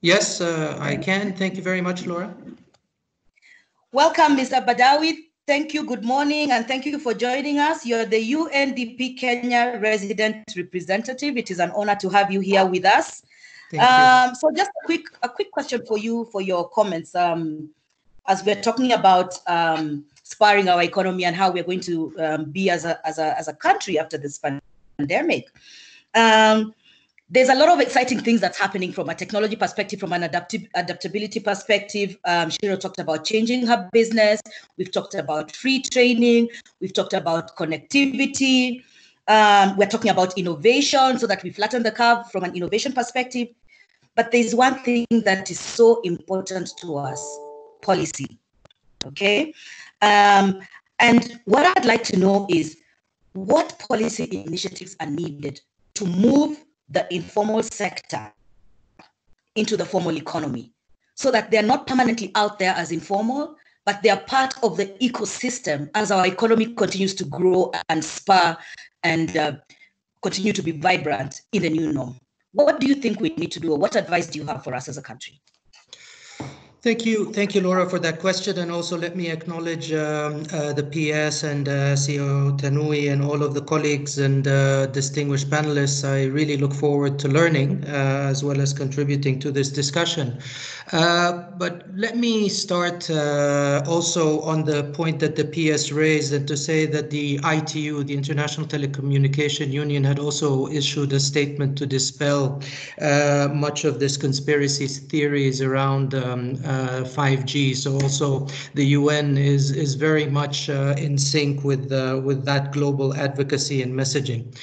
Yes, I can. Thank you very much, Laura. Welcome, Mr. Badawi. Thank you. Good morning, and thank you for joining us. You're the UNDP Kenya resident representative. It is an honor to have you here with us. So just a quick question for you for your comments. As we're talking about spurring our economy and how we're going to be as a country after this pandemic. There's a lot of exciting things that's happening from a technology perspective, from an adaptability perspective. Shiro talked about changing her business. We've talked about free training. We've talked about connectivity. We're talking about innovation so that we flatten the curve from an innovation perspective. But there's one thing that is so important to us, policy, okay? And what I'd like to know is what policy initiatives are needed to move the informal sector into the formal economy so that they're not permanently out there as informal, but they are part of the ecosystem as our economy continues to grow and spur and continue to be vibrant in the new norm. What do you think we need to do, or what advice do you have for us as a country? Thank you, Laura, for that question. And also let me acknowledge the PS and CEO Tanui and all of the colleagues and distinguished panelists. I really look forward to learning as well as contributing to this discussion. But let me start also on the point that the PS raised, and to say that the ITU, the International Telecommunication Union, had also issued a statement to dispel much of this conspiracy theories around 5G. So also the UN is very much in sync with that global advocacy and messaging.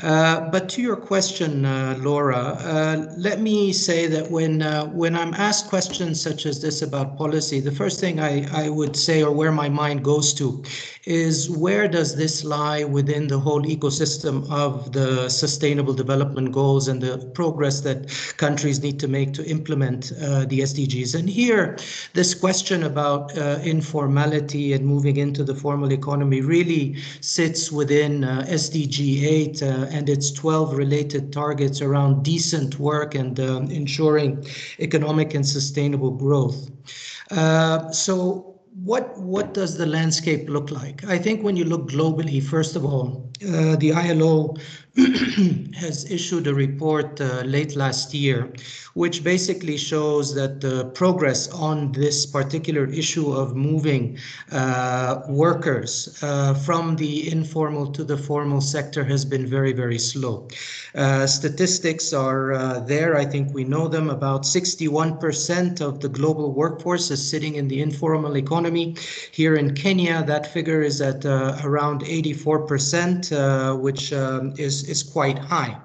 But to your question, Laura, let me say that when I'm asked questions such as this about policy, the first thing I would say, or where my mind goes to, is where does this lie within the whole ecosystem of the Sustainable Development Goals and the progress that countries need to make to implement the SDGs. And here, this question about informality and moving into the formal economy really sits within SDG 8 and its 12 related targets around decent work and ensuring economic and sustainable growth. So what does the landscape look like? I think when you look globally, first of all, the ILO has issued a report late last year, which basically shows that the progress on this particular issue of moving workers from the informal to the formal sector has been very, very slow. Statistics are there. I think we know them. About 61% of the global workforce is sitting in the informal economy. Here in Kenya, that figure is at around 84%, which is quite high.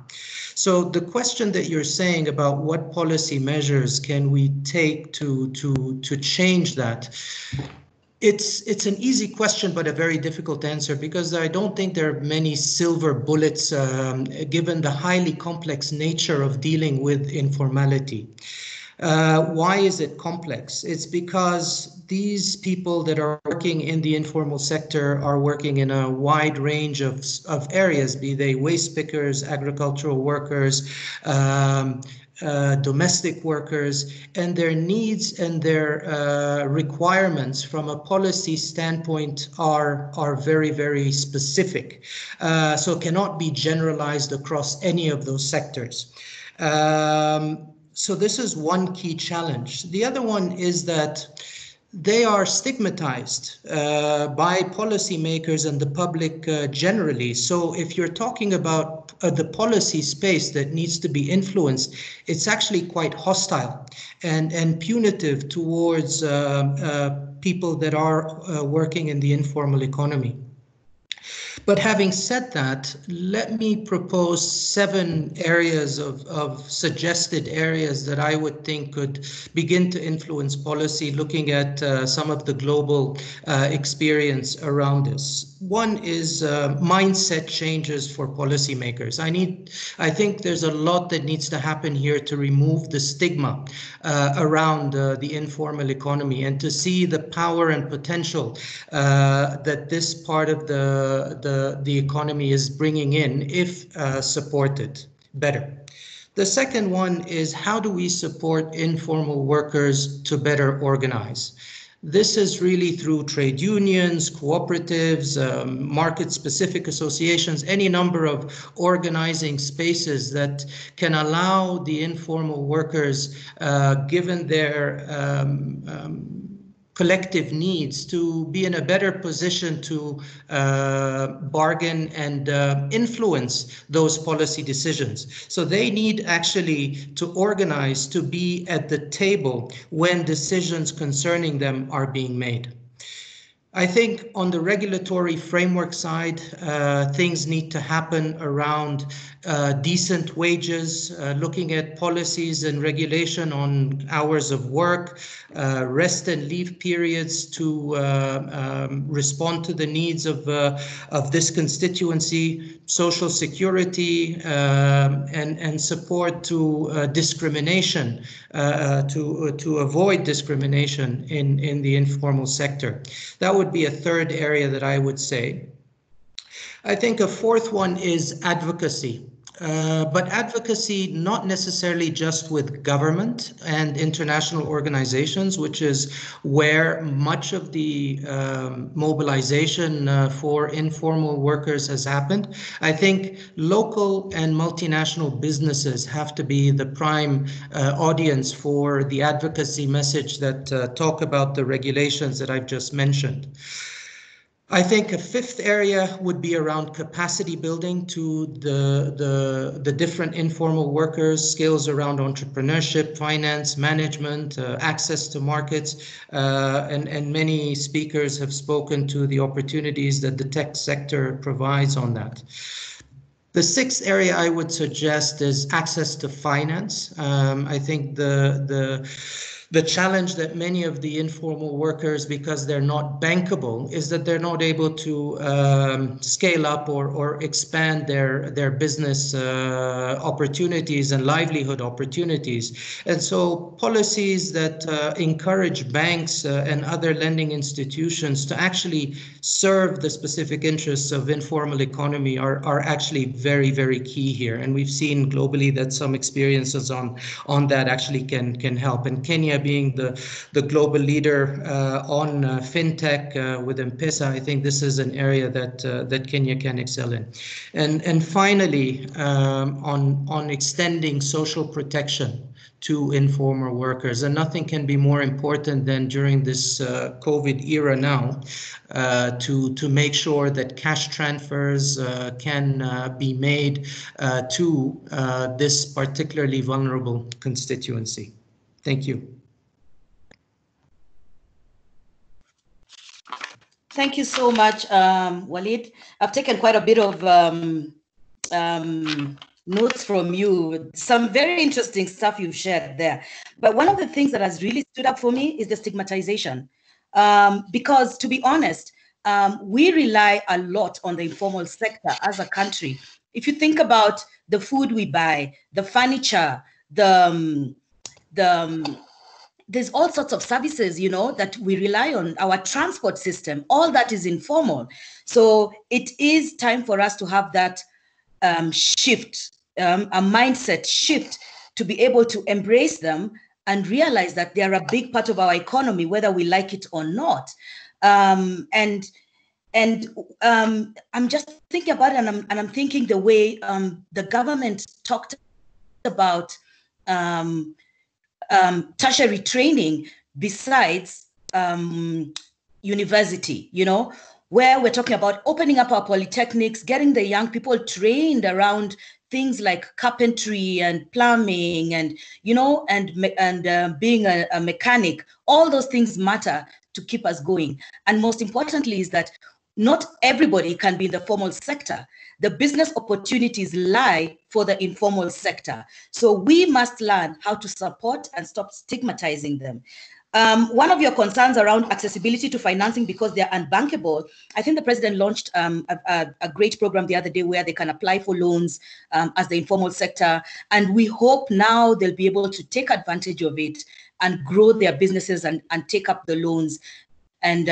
So the question that you're saying about what policy measures can we take to change that, it's an easy question, but a very difficult answer, because I don't think there are many silver bullets given the highly complex nature of dealing with informality. Why is it complex? It's because these people that are working in the informal sector are working in a wide range of areas, be they waste pickers, agricultural workers, domestic workers, and their needs and their requirements from a policy standpoint are very, very specific. So cannot be generalized across any of those sectors. So this is one key challenge. The other one is that they are stigmatized by policymakers and the public generally. So if you're talking about the policy space that needs to be influenced, it's actually quite hostile and punitive towards people that are working in the informal economy. But having said that, let me propose 7 areas of suggested areas that I would think could begin to influence policy, looking at some of the global experience around this. One is mindset changes for policymakers. I think there's a lot that needs to happen here to remove the stigma around the informal economy and to see the power and potential that this part of the economy is bringing in if supported better. The second one is, how do we support informal workers to better organize? This is really through trade unions, cooperatives, market-specific associations, any number of organizing spaces that can allow the informal workers, given their collective needs, to be in a better position to bargain and influence those policy decisions. So they need actually to organize to be at the table when decisions concerning them are being made. I think on the regulatory framework side, things need to happen around decent wages, looking at policies and regulation on hours of work, rest and leave periods to respond to the needs of this constituency, social security, and support to discrimination, to avoid discrimination in the informal sector. That would be a third area that I would say. I think a fourth one is advocacy. But advocacy not necessarily just with government and international organizations, which is where much of the mobilization for informal workers has happened. I think local and multinational businesses have to be the prime audience for the advocacy message that talk about the regulations that I've just mentioned. I think a fifth area would be around capacity building to the different informal workers, skills around entrepreneurship, finance, management, access to markets, and many speakers have spoken to the opportunities that the tech sector provides on that. The sixth area I would suggest is access to finance. I think the challenge that many of the informal workers, because they're not bankable, is that they're not able to scale up or expand their business opportunities and livelihood opportunities. And so policies that encourage banks and other lending institutions to actually serve the specific interests of informal economy are actually very, very key here. And we've seen globally that some experiences on that actually can help. And Kenya being the global leader on fintech with M-Pesa, I think this is an area that Kenya can excel in. And finally, on extending social protection to informal workers. And nothing can be more important than during this COVID era now to make sure that cash transfers can be made to this particularly vulnerable constituency. Thank you. Thank you so much, Walid. I've taken quite a bit of notes from you, some very interesting stuff you've shared there. But one of the things that has really stood up for me is the stigmatization. Because to be honest, we rely a lot on the informal sector as a country. If you think about the food we buy, the furniture, there's all sorts of services, you know, that we rely on, our transport system, all that is informal. So it is time for us to have that shift, a mindset shift, to be able to embrace them and realize that they are a big part of our economy, whether we like it or not. I'm just thinking about it, and I'm thinking the way the government talked about tertiary training besides university, you know, where we're talking about opening up our polytechnics, getting the young people trained around things like carpentry and plumbing and, you know, and being a mechanic. All those things matter to keep us going. And most importantly is that not everybody can be in the formal sector. The business opportunities lie for the informal sector. So we must learn how to support and stop stigmatizing them. One of your concerns around accessibility to financing because they're unbankable, I think the president launched a great program the other day where they can apply for loans as the informal sector. And we hope now they'll be able to take advantage of it and grow their businesses and take up the loans. And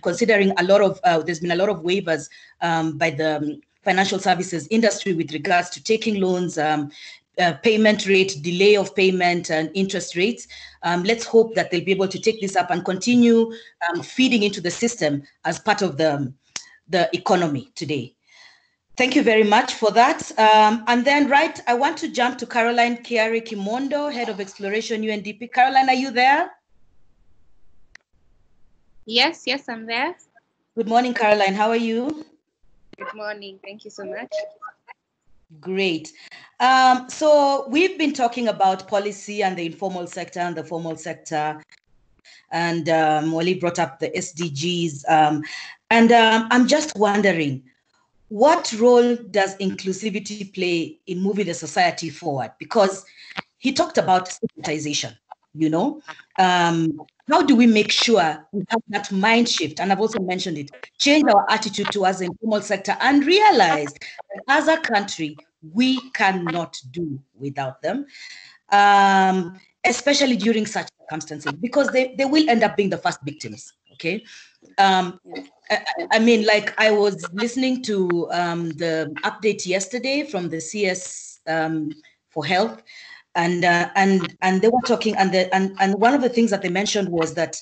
considering a lot of, there's been a lot of waivers by the financial services industry with regards to taking loans, payment rate, delay of payment, and interest rates. Let's hope that they'll be able to take this up and continue feeding into the system as part of the economy today. Thank you very much for that. And then, right, I want to jump to Caroline Kiari Kimondo, Head of Exploration, UNDP. Caroline, are you there? Yes, I'm there. Good morning, Caroline. How are you? Good morning. Thank you so much. Great. So we've been talking about policy and the informal sector and the formal sector. And Wally brought up the SDGs. I'm just wondering, what role does inclusivity play in moving the society forward? Because he talked about stigmatization, you know. How do we make sure we have that mind shift? And I've also mentioned it, change our attitude towards the informal sector and realize that as a country, we cannot do without them, especially during such circumstances, because they will end up being the first victims, okay? I mean, like I was listening to the update yesterday from the CS for Health, and they were talking, and one of the things that they mentioned was that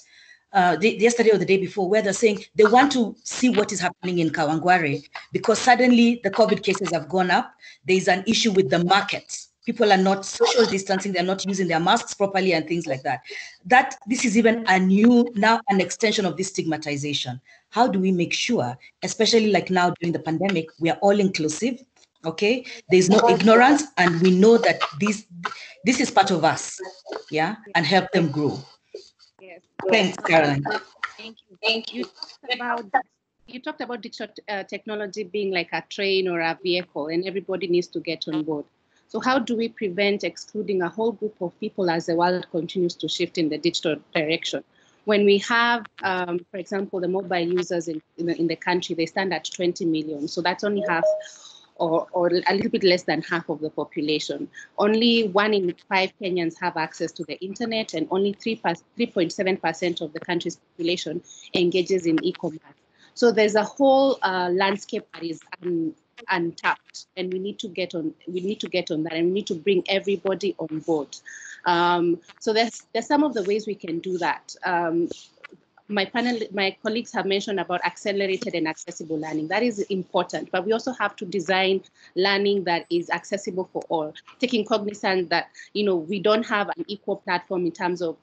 yesterday or the day before, where they're saying they want to see what is happening in Kawangware, because suddenly the COVID cases have gone up. There's an issue with the markets. People are not social distancing, they're not using their masks properly and things like that. This is even now an extension of this stigmatization. how do we make sure, especially like now during the pandemic, we are all inclusive, okay? There's no ignorance, and we know that this is part of us, yeah, and help them grow. Yes. Thanks, Caroline. Thank you. You talked about digital technology being like a train or a vehicle, and everybody needs to get on board. So how do we prevent excluding a whole group of people as the world continues to shift in the digital direction? When we have, for example, the mobile users in the country, they stand at 20 million. So that's only half or a little bit less than half of the population. Only 1 in 5 Kenyans have access to the internet, and only 3.7% of the country's population engages in e-commerce. So there's a whole landscape that is untapped, and we need to get on that, and we need to bring everybody on board. So there's some of the ways we can do that. My colleagues have mentioned about accelerated and accessible learning. That is important, but we also have to design learning that is accessible for all, taking cognizance that, you know, we don't have an equal platform in terms of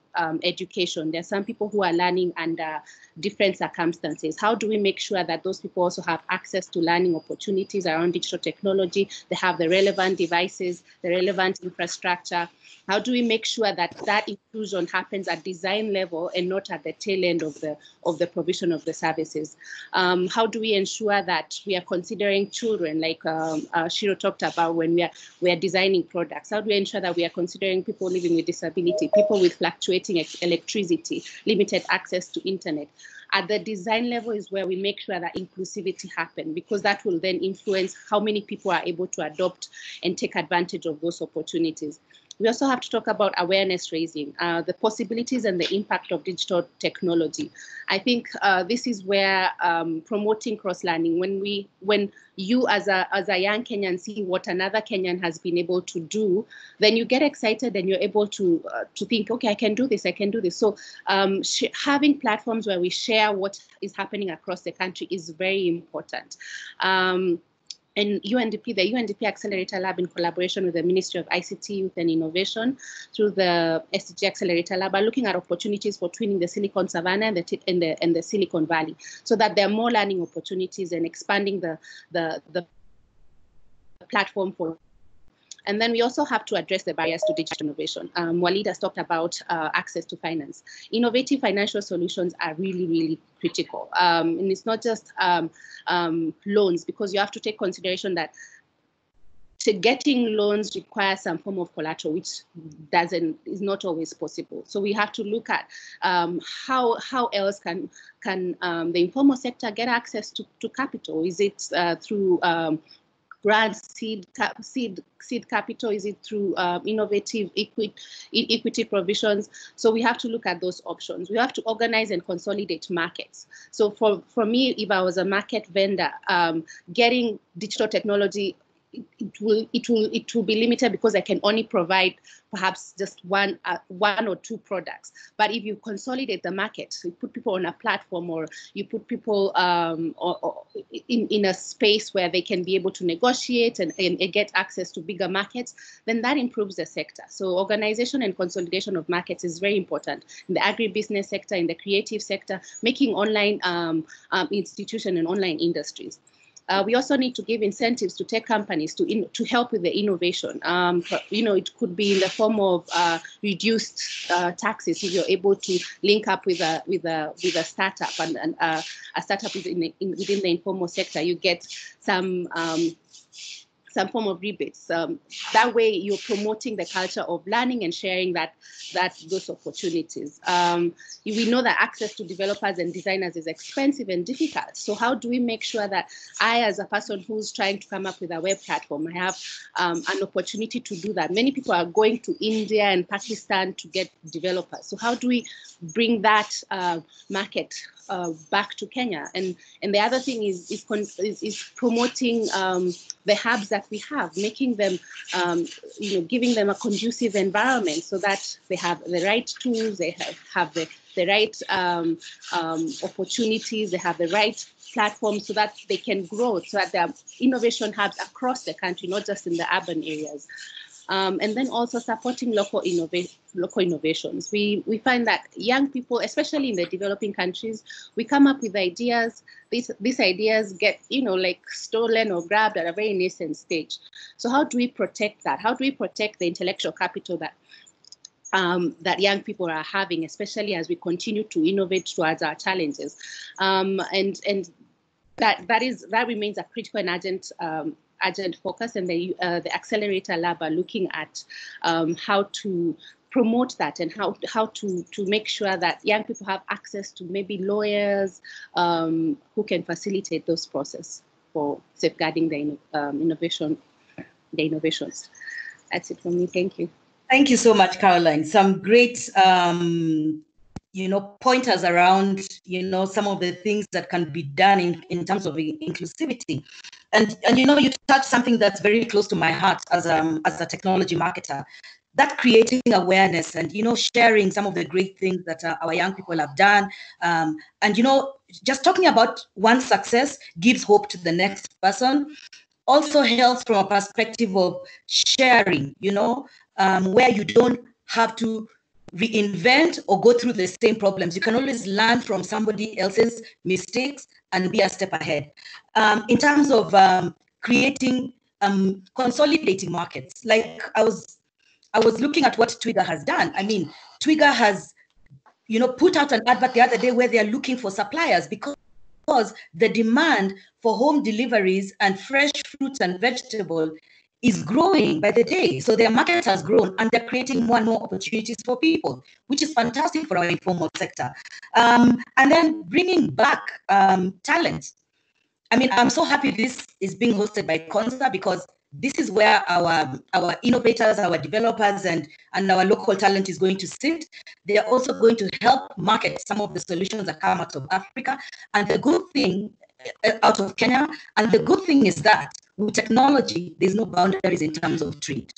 education. There are some people who are learning under different circumstances. How do we make sure that those people also have access to learning opportunities around digital technology? They have the relevant devices, the relevant infrastructure. How do we make sure that that inclusion happens at design level and not at the tail end of the provision of the services? How do we ensure that we are considering children, like Shiro talked about when we are designing products? How do we ensure that we are considering people living with disability, people with fluctuating electricity, limited access to internet? At the design level is where we make sure that inclusivity happens, because that will then influence how many people are able to adopt and take advantage of those opportunities. We also have to talk about awareness raising, the possibilities and the impact of digital technology. I think this is where promoting cross-learning, when you as a young Kenyan see what another Kenyan has been able to do, then you get excited and you're able to think, okay, I can do this. So having platforms where we share what is happening across the country is very important. And UNDP, the UNDP Accelerator Lab, in collaboration with the Ministry of ICT, Youth and Innovation, through the SDG Accelerator Lab, are looking at opportunities for twinning the Silicon Savannah and the Silicon Valley, so that there are more learning opportunities and expanding the platform for. And then we also have to address the barriers to digital innovation. Walid has talked about access to finance. Innovative financial solutions are really, really critical. And it's not just loans, because you have to take consideration that getting loans requires some form of collateral, which is not always possible. So we have to look at how else can the informal sector get access to capital? Is it through grants, seed capital? Is it through innovative equity provisions? So we have to look at those options. We have to organize and consolidate markets. So for me, if I was a market vendor, getting digital technology, it will be limited, because I can only provide perhaps just one or two products. But if you consolidate the market, so you put people on a platform, or you put people in a space where they can be able to negotiate and get access to bigger markets, then that improves the sector. So organization and consolidation of markets is very important in the agribusiness sector, in the creative sector, making online institutions and online industries. We also need to give incentives to tech companies to help with the innovation. It could be in the form of reduced taxes if you're able to link up with a startup, and a startup within the informal sector. You get some form of rebates. That way, you're promoting the culture of learning and sharing those opportunities. We know that access to developers and designers is expensive and difficult. So how do we make sure that I, as a person who's trying to come up with a web platform, I have an opportunity to do that? Many people are going to India and Pakistan to get developers. So how do we bring that market back to Kenya? And the other thing is promoting the hubs that we have, making them, giving them a conducive environment so that they have the right tools, they have the right opportunities, they have the right platforms, so that they can grow, so that there are innovation hubs across the country, not just in the urban areas. and then also supporting local innovations. We find that young people, especially in the developing countries, we come up with ideas. These ideas get, like stolen or grabbed at a very nascent stage. So how do we protect that? How do we protect the intellectual capital that that young people are having, especially as we continue to innovate towards our challenges? And that remains a critical and urgent focus, and the Accelerator Lab are looking at how to promote that and how to make sure that young people have access to maybe lawyers who can facilitate those processes for safeguarding the innovations. That's it from me. Thank you. Thank you so much, Caroline. Some great pointers around, some of the things that can be done in terms of inclusivity. And you touched something that's very close to my heart as a technology marketer, that creating awareness and, sharing some of the great things that our young people have done. And, just talking about one success gives hope to the next person. Also helps from a perspective of sharing, where you don't have to reinvent or go through the same problems. You can always learn from somebody else's mistakes and be a step ahead. In terms of creating, consolidating markets, like I was looking at what Twiga has done. I mean, Twiga has, put out an advert the other day where they are looking for suppliers because the demand for home deliveries and fresh fruits and vegetables is growing by the day. So their market has grown and they're creating more and more opportunities for people, which is fantastic for our informal sector. And then bringing back talent. I mean, I'm so happy this is being hosted by CONSA because this is where our innovators, our developers, and our local talent is going to sit. They are also going to help market some of the solutions that come out of Africa and the good thing out of Kenya. And the good thing is that with technology, there's no boundaries in terms of trade.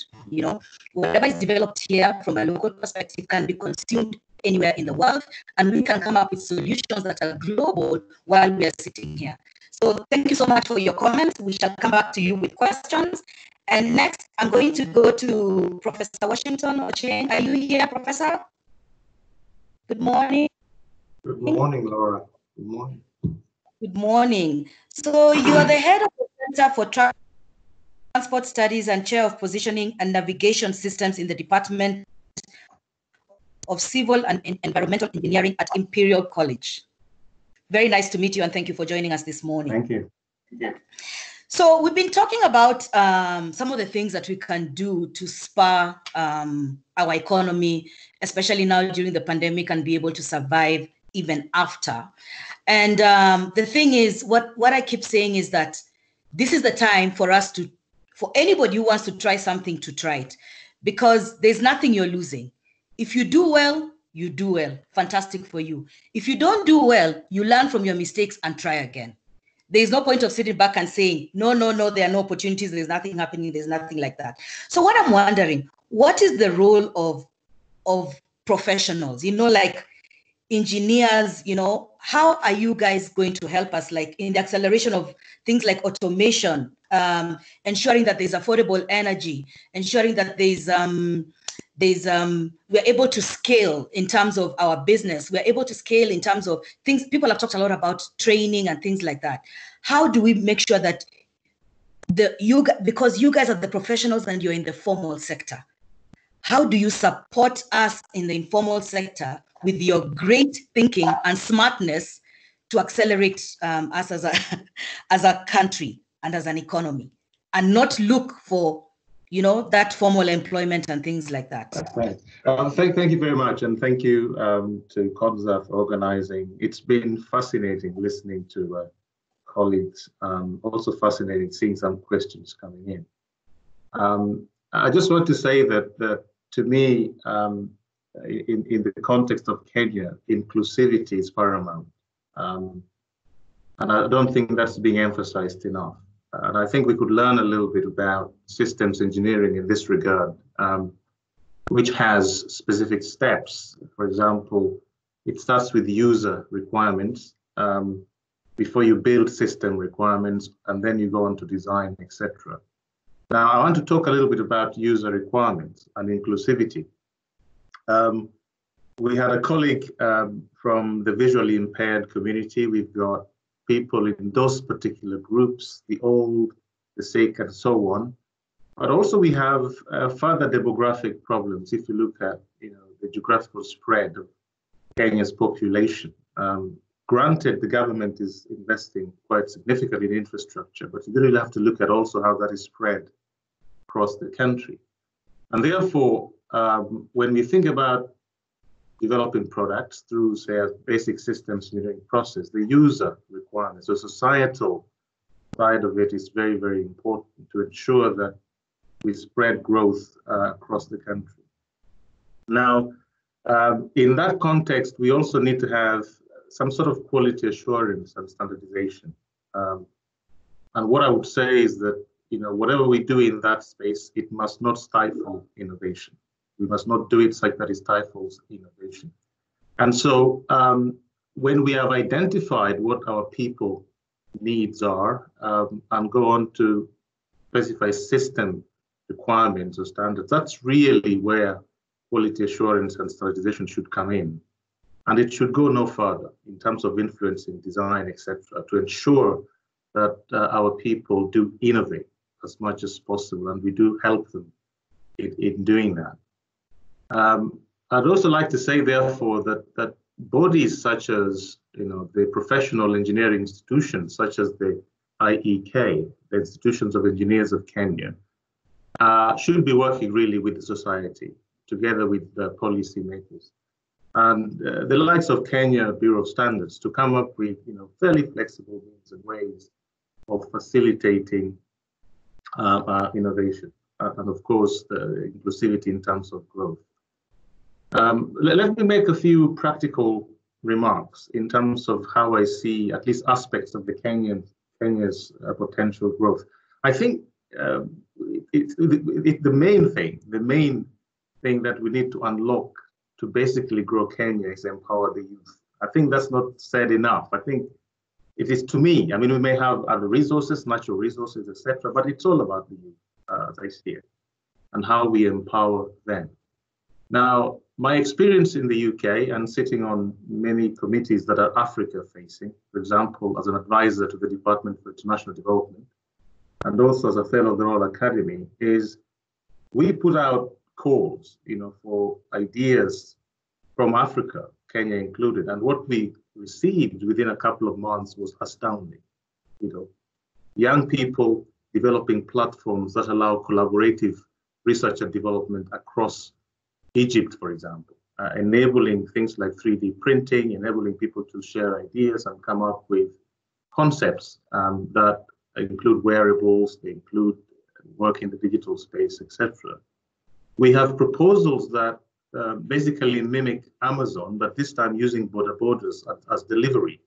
Whatever is developed here from a local perspective can be consumed anywhere in the world, and we can come up with solutions that are global while we are sitting here. So thank you so much for your comments. We shall come back to you with questions. And next, I'm going to go to Professor Washington Ochieng. Are you here, Professor? Good morning. Good morning, Laura. Good morning. Good morning. So you are the head of the Center for Transport Studies and Chair of Positioning and Navigation Systems in the Department of Civil and Environmental Engineering at Imperial College. Very nice to meet you, and thank you for joining us this morning. Thank you. So we've been talking about some of the things that we can do to spur our economy, especially now during the pandemic, and be able to survive even after. And the thing is, what I keep saying is that this is the time for us for anybody who wants to try something to try it, because there's nothing you're losing. If you do well, you do well. Fantastic for you. If you don't do well, you learn from your mistakes and try again. There's no point of sitting back and saying, no, there are no opportunities, there's nothing happening, there's nothing like that. So what I'm wondering, what is the role of professionals, like engineers, how are you guys going to help us, like in the acceleration of things like automation, ensuring that there's affordable energy, ensuring that we're able to scale in terms of our business. We're able to scale in terms of things. People have talked a lot about training and things like that. How do we make sure that because you guys are the professionals and you're in the formal sector, how do you support us in the informal sector with your great thinking and smartness to accelerate us as a country and as an economy, and not look for that formal employment and things like that? That's right. Thank you very much. And thank you to CONSA for organizing. It's been fascinating listening to colleagues. Also fascinating seeing some questions coming in. I just want to say that to me, in the context of Kenya, inclusivity is paramount. And I don't think that's being emphasized enough. And I think we could learn a little bit about systems engineering in this regard, which has specific steps. For example, it starts with user requirements before you build system requirements, and then you go on to design, etc. Now, I want to talk a little bit about user requirements and inclusivity. We had a colleague from the visually impaired community. We've got people in those particular groups, the old, the sick, and so on. But also we have further demographic problems. If you look at the geographical spread of Kenya's population, granted the government is investing quite significantly in infrastructure, but you really have to look at also how that is spread across the country. And therefore, when we think about developing products through, say, a basic systems engineering process, the user requirements, the societal side of it is very, very important to ensure that we spread growth across the country. Now, in that context, we also need to have some sort of quality assurance and standardization. And what I would say is that, whatever we do in that space, it must not stifle innovation. We must not do it such that it stifles innovation. And so when we have identified what our people needs are and go on to specify system requirements or standards, that's really where quality assurance and standardization should come in. And it should go no further in terms of influencing design, etc., to ensure that our people do innovate as much as possible, and we do help them in doing that. I'd also like to say, therefore, that bodies such as the professional engineering institutions, such as the IEK, the Institutions of Engineers of Kenya, should be working really with the society, together with the policymakers. And the likes of Kenya Bureau of Standards to come up with fairly flexible means and ways of facilitating innovation, and of course the inclusivity in terms of growth. Let me make a few practical remarks in terms of how I see at least aspects of the Kenya's potential growth. I think the main thing that we need to unlock to basically grow Kenya is empower the youth. I think that's not said enough. I think it is, to me, I mean, we may have other resources, natural resources, etc., but it's all about the youth, as I see it, and how we empower them. Now, my experience in the UK and sitting on many committees that are Africa-facing, for example, as an advisor to the Department for International Development, and also as a fellow of the Royal Academy, is we put out calls, for ideas from Africa, Kenya included, and what we received within a couple of months was astounding. Young people developing platforms that allow collaborative research and development across Egypt, for example, enabling things like 3D printing, enabling people to share ideas and come up with concepts that include wearables, they include work in the digital space, etc. We have proposals that basically mimic Amazon, but this time using border borders as delivery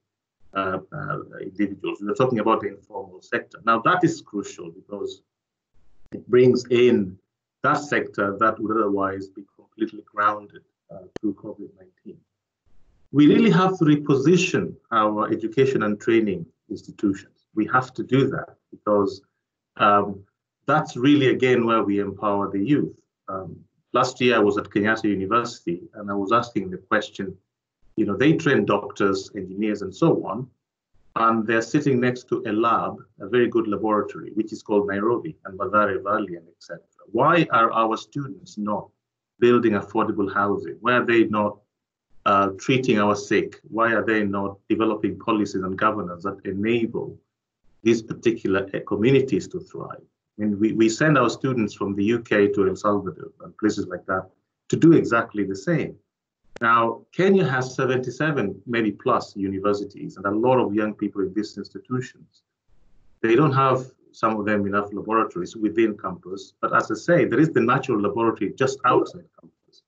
individuals. We're talking about the informal sector. Now that is crucial because it brings in that sector that would otherwise be completely grounded through COVID-19. We really have to reposition our education and training institutions. We have to do that because that's really, again, where we empower the youth. Last year I was at Kenyatta University and I was asking the question, they train doctors, engineers, and so on, and they're sitting next to a lab, a very good laboratory, which is called Nairobi and Mathare Valley, and etc. Why are our students not building affordable housing? Why are they not treating our sick? Why are they not developing policies and governance that enable these particular communities to thrive? I mean, we send our students from the UK to El Salvador and places like that to do exactly the same. Now, Kenya has 77, maybe plus universities and a lot of young people in these institutions. They don't have, some of them, enough laboratories within campus, but as I say, there is the natural laboratory just outside campus.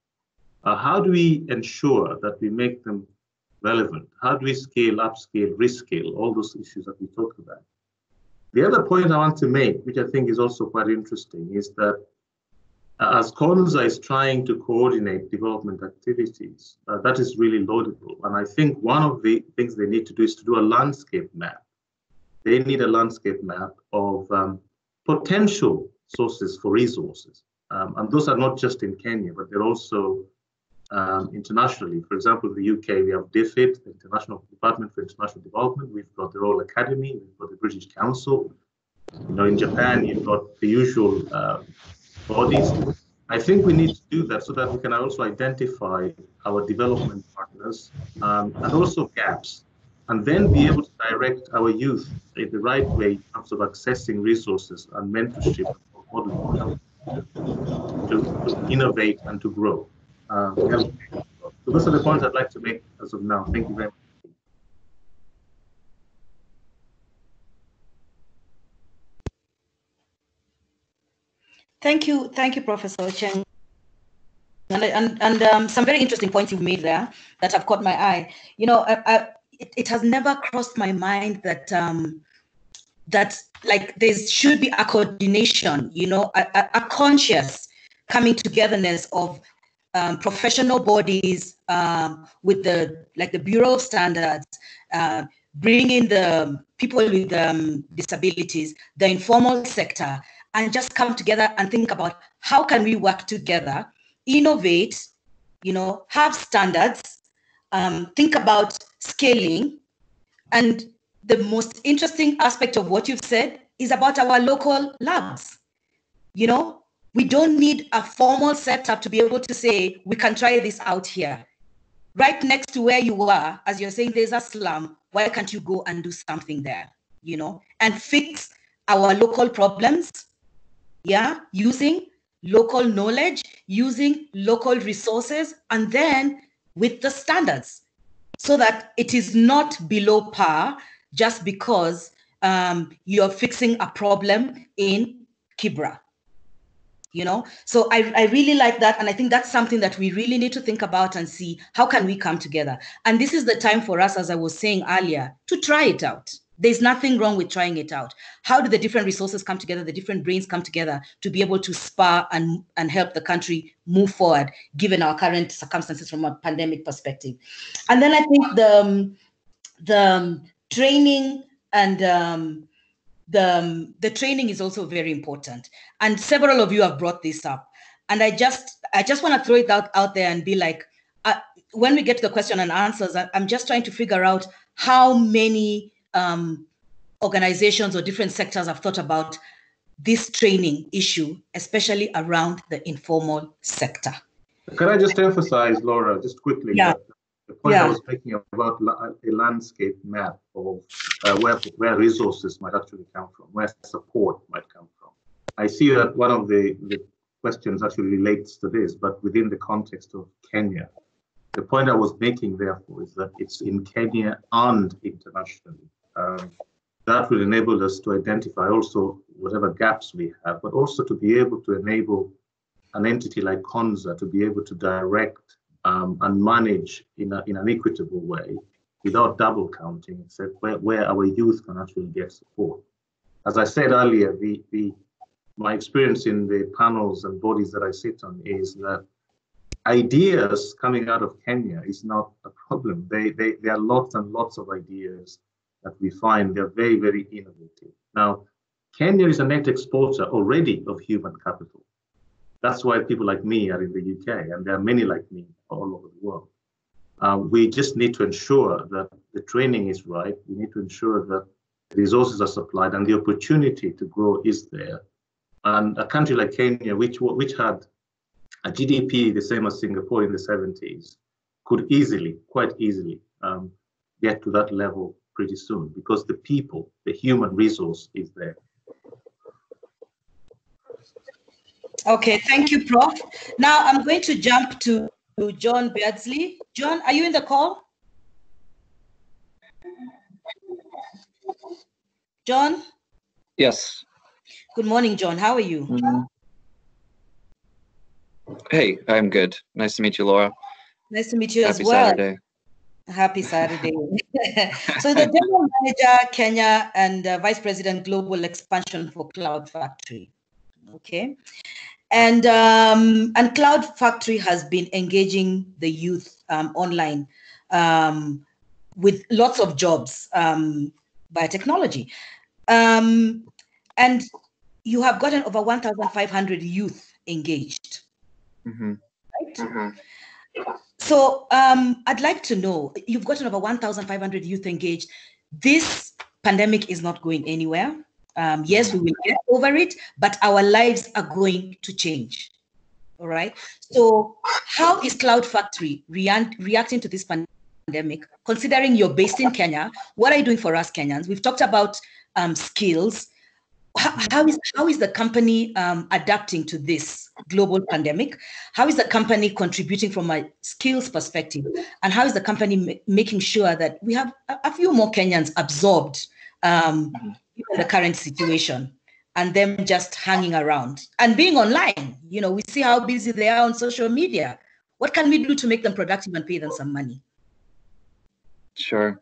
How do we ensure that we make them relevant? How do we scale, upscale, rescale, all those issues that we talked about? The other point I want to make, which I think is also quite interesting, is that as CONSA is trying to coordinate development activities, that is really laudable. And I think one of the things they need to do is to do a landscape map. They need a landscape map of potential sources for resources. And those are not just in Kenya, but they're also internationally. For example, in the UK, we have DFID, the International Department for International Development. We've got the Royal Academy, we've got the British Council. You know, in Japan, you've got the usual bodies. I think we need to do that so that we can also identify our development partners and also gaps, and then be able to direct our youth in the right way in terms of accessing resources and mentorship modeling to innovate and to grow. So those are the points I'd like to make as of now. Thank you very much. Thank you, Professor Cheng. And some very interesting points you've made there that have caught my eye. You know, it has never crossed my mind that that like there should be a coordination, you know, a conscious coming togetherness of professional bodies with the Bureau of Standards, bringing the people with disabilities, the informal sector, and just come together and think about how can we work together, innovate, you know, have standards, think about scaling. And the most interesting aspect of what you've said is about our local labs. You know, we don't need a formal setup to be able to say, we can try this out here. Right next to where you are, as you're saying, there's a slum. Why can't you go and do something there, you know, and fix our local problems? Yeah, using local knowledge, using local resources, and then with the standards, so that it is not below par just because you're fixing a problem in Kibra. You know, so I really like that. And I think that's something that we really need to think about and see how can we come together. And this is the time for us, as I was saying earlier, to try it out. There's nothing wrong with trying it out. How do the different resources come together, the different brains come together to be able to spur and help the country move forward, given our current circumstances from a pandemic perspective? And then I think the training and the training is also very important. And several of you have brought this up. And I just want to throw it out there and be like, when we get to the question and answers, I'm just trying to figure out how many organizations or different sectors have thought about this training issue, especially around the informal sector. Can I just emphasize, Laura, just quickly, that the point I was making about a landscape map of where resources might actually come from, where support might come from. I see that one of the questions actually relates to this, but within the context of Kenya. The point I was making, therefore, is that it's in Kenya and internationally. That will enable us to identify also whatever gaps we have, but also to be able to enable an entity like KONZA to be able to direct and manage in an equitable way without double counting, except where our youth can actually get support. As I said earlier, my experience in the panels and bodies that I sit on is that ideas coming out of Kenya is not a problem. There are lots and lots of ideas that we find. They're very, very innovative. Now, Kenya is a net exporter already of human capital. That's why people like me are in the UK, and there are many like me all over the world. We just need to ensure that the training is right. We need to ensure that resources are supplied and the opportunity to grow is there. And a country like Kenya, which had a GDP the same as Singapore in the 70s, could easily, quite easily, get to that level pretty soon because the people, the human resource is there. Okay, thank you, Prof. Now I'm going to jump to John Beardsley. John, are you in the call? John? Yes. Good morning, John. How are you? Hey, I'm good. Nice to meet you, Laura. Nice to meet you as Happy well. Saturday. Happy Saturday. So the General Manager, Kenya, and Vice President Global Expansion for Cloud Factory. Okay. And Cloud Factory has been engaging the youth online with lots of jobs by technology. And, you have gotten over 1,500 youth engaged. Mm-hmm. Right? Mm-hmm. So I'd like to know, you've gotten over 1,500 youth engaged. This pandemic is not going anywhere. Yes, we will get over it, but our lives are going to change. All right. So how is Cloud Factory reacting to this pandemic, considering you're based in Kenya? What are you doing for us Kenyans? We've talked about skills. How is the company adapting to this global pandemic? How is the company contributing from a skills perspective? And how is the company making sure that we have a few more Kenyans absorbed in the current situation and them just hanging around and being online? You know, we see how busy they are on social media. What can we do to make them productive and pay them some money? Sure.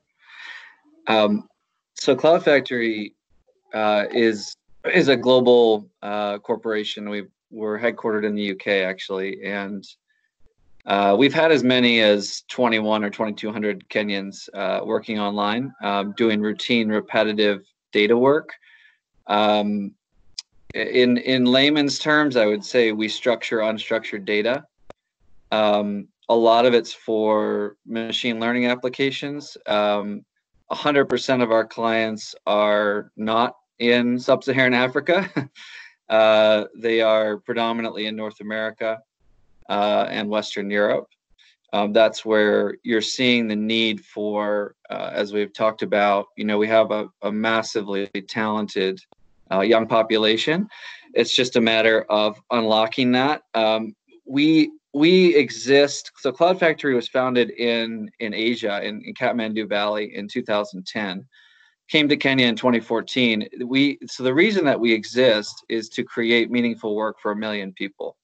So Cloud Factory is a global corporation. We're headquartered in the UK actually, and we've had as many as 21 or 2,200 Kenyans working online, doing routine, repetitive data work. In layman's terms, I would say we structure unstructured data. A lot of it's for machine learning applications. 100% of our clients are not in sub-Saharan Africa. They are predominantly in North America and Western Europe. That's where you're seeing the need for, as we've talked about, you know, we have a massively talented young population. It's just a matter of unlocking that. We exist. So Cloud Factory was founded in Asia, in Kathmandu Valley in 2010. Came to Kenya in 2014. So the reason that we exist is to create meaningful work for 1 million people.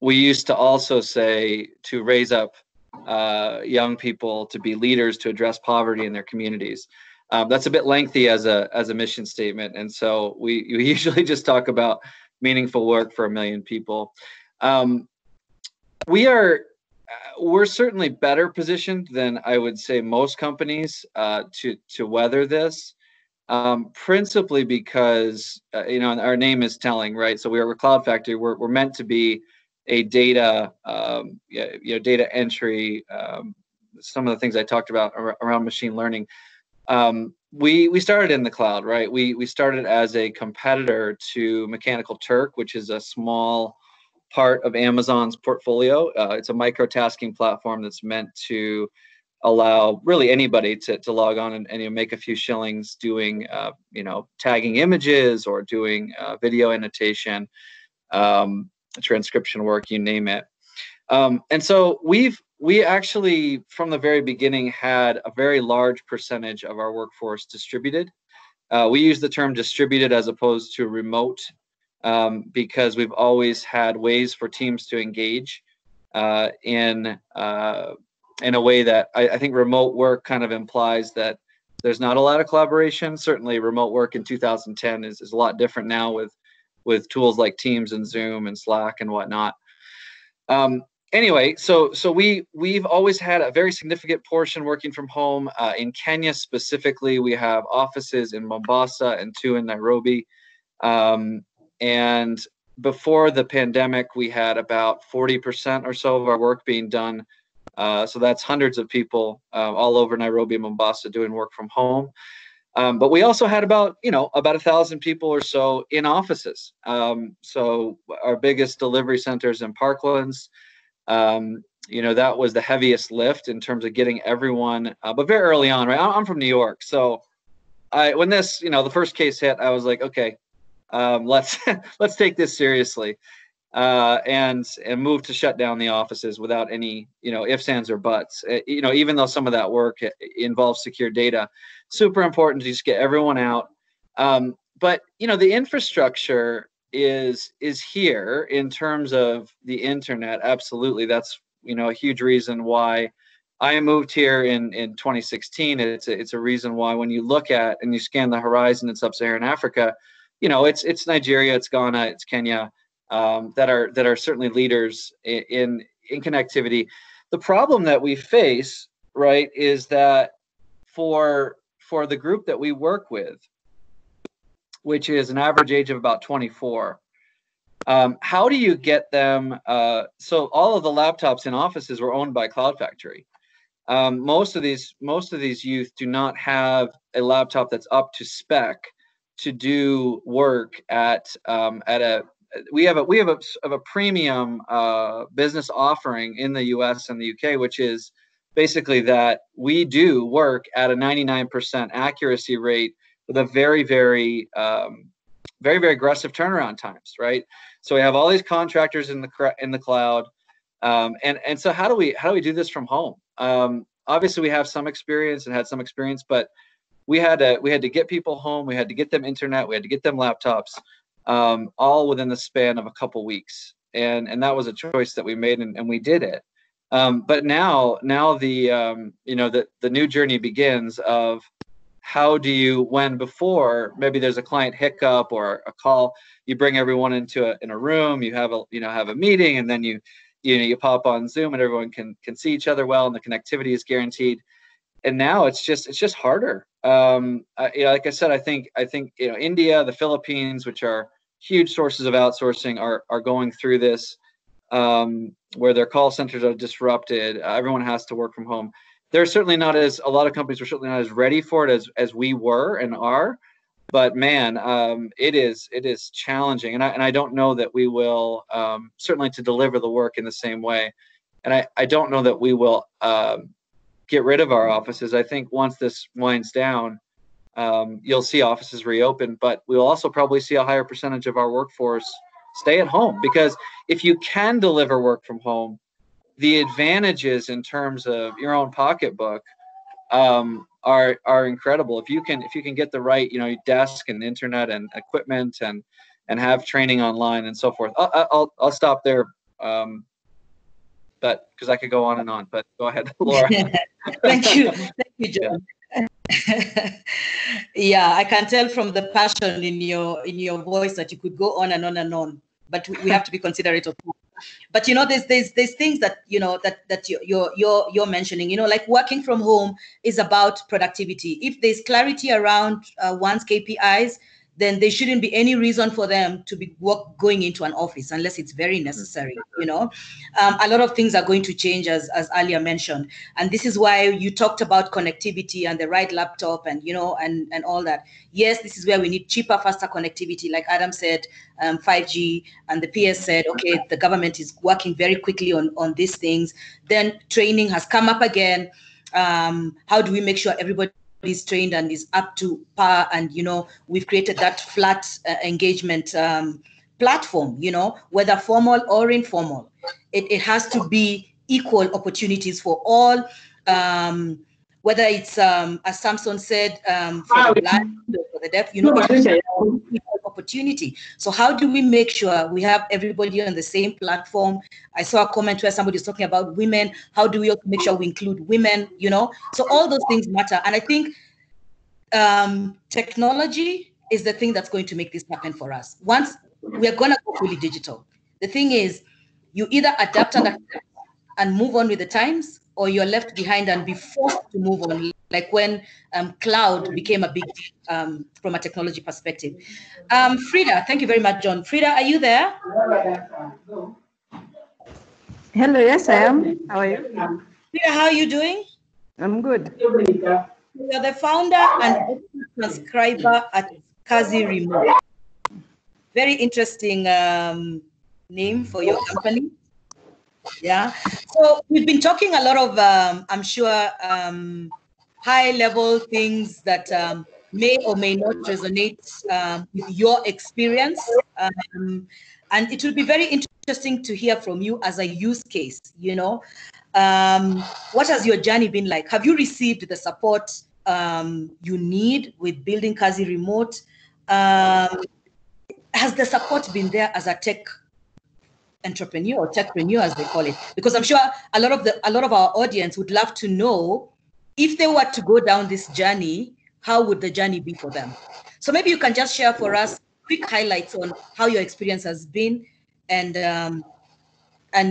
We used to also say to raise up young people to be leaders to address poverty in their communities. That's a bit lengthy as a mission statement, and so we usually just talk about meaningful work for 1 million people. We're certainly better positioned than I would say most companies to weather this, principally because you know, our name is telling, right? So we're Cloud Factory. We're meant to be a data data entry. Some of the things I talked about around machine learning. We started in the cloud, right? We started as a competitor to Mechanical Turk, which is a small part of Amazon's portfolio. It's a micro-tasking platform that's meant to allow really anybody to log on and make a few shillings doing tagging images or doing video annotation, transcription work, you name it. And so we actually from the very beginning had a very large percentage of our workforce distributed. We use the term distributed as opposed to remote, because we've always had ways for teams to engage in a way that I think remote work kind of implies that there's not a lot of collaboration. Certainly remote work in 2010 is a lot different now with tools like Teams and Zoom and Slack and whatnot. Anyway, so we've always had a very significant portion working from home. In Kenya specifically, we have offices in Mombasa and 2 in Nairobi. And before the pandemic, we had about 40% or so of our work being done. So that's hundreds of people all over Nairobi and Mombasa doing work from home. But we also had about 1,000 people or so in offices. So our biggest delivery centers in Parklands, that was the heaviest lift in terms of getting everyone, but very early on, right? I'm from New York. So when this, the first case hit, I was like, okay, let's take this seriously, and move to shut down the offices without any, ifs, ands, or buts. Even though some of that work involves secure data, super important to just get everyone out. But the infrastructure is here in terms of the internet. Absolutely, that's a huge reason why I moved here in 2016. It's a reason why when you look at and you scan the horizon in sub-Saharan Africa, it's Nigeria, it's Ghana, it's Kenya, that are certainly leaders in connectivity. The problem that we face, right, is that for the group that we work with, which is an average age of about 24. How do you get them? So all of the laptops in offices were owned by Cloud Factory. Most of these youth do not have a laptop that's up to spec to do work at a. We have a premium business offering in the U.S. and the U.K., which is basically that we do work at a 99% accuracy rate with a very, very aggressive turnaround times, right? So we have all these contractors in the cloud, and so how do we do this from home? Obviously, we have some experience and had some experience, but we had to get people home. We had to get them internet. We had to get them laptops, all within the span of a couple weeks, and that was a choice that we made, and we did it. But now the the new journey begins of how do you, when before maybe there's a client hiccup or a call, you bring everyone into a room, you have a meeting, and then you pop on Zoom and everyone can see each other well, and the connectivity is guaranteed. And now it's just harder. Like I said, I think India, the Philippines, which are huge sources of outsourcing, are going through this, where their call centers are disrupted. Everyone has to work from home. They're certainly not a lot of companies are certainly not as ready for it as we were and are. But man, it is challenging, and I don't know that we will certainly to deliver the work in the same way, and I don't know that we will get rid of our offices. I think once this winds down, you'll see offices reopen, but we'll also probably see a higher percentage of our workforce stay at home, because if you can deliver work from home, the advantages in terms of your own pocketbook are incredible. If you can get the right desk and internet and equipment and have training online and so forth. I'll stop there, but because I could go on and on. But go ahead, Laura. Thank you, John. Yeah, I can tell from the passion in your voice that you could go on and on and on. But we have to be considerate of that. But there's things that that you're mentioning. Like working from home is about productivity. If there's clarity around one's KPIs, then there shouldn't be any reason for them to be going into an office unless it's very necessary. A lot of things are going to change, as earlier mentioned, and this is why you talked about connectivity and the right laptop and and all that. Yes, this is where we need cheaper, faster connectivity, like Adam said, 5G, and the PS said, okay, the government is working very quickly on these things. Then training has come up again. How do we make sure everybody is trained and is up to par? And we've created that flat engagement platform, whether formal or informal. It has to be equal opportunities for all, whether it's as Samson said, for the blind, for the deaf, equal opportunity. So how do we make sure we have everybody on the same platform? I saw a comment where somebody was talking about women. How do we also make sure we include women? So all those things matter. And I think technology is the thing that's going to make this happen for us. Once we are going to go fully digital, the thing is you either adapt and move on with the times, or you're left behind and be forced to move on, like when cloud became a big deal from a technology perspective. Frida, thank you very much, John. Frida, are you there? Hello, yes, I am. How are you? Frida, how are you doing? I'm good. You're the founder and transcriber at Kazi Remote. Very interesting name for your company. Yeah. So we've been talking a lot of, I'm sure, high-level things that may or may not resonate with your experience. And it will be very interesting to hear from you as a use case, what has your journey been like? Have you received the support you need with building Kazi Remote? Has the support been there as a tech entrepreneur or techpreneur, as they call it? Because I'm sure a lot of our audience would love to know, if they were to go down this journey, how would the journey be for them? So maybe you can just share for us quick highlights on how your experience has been, and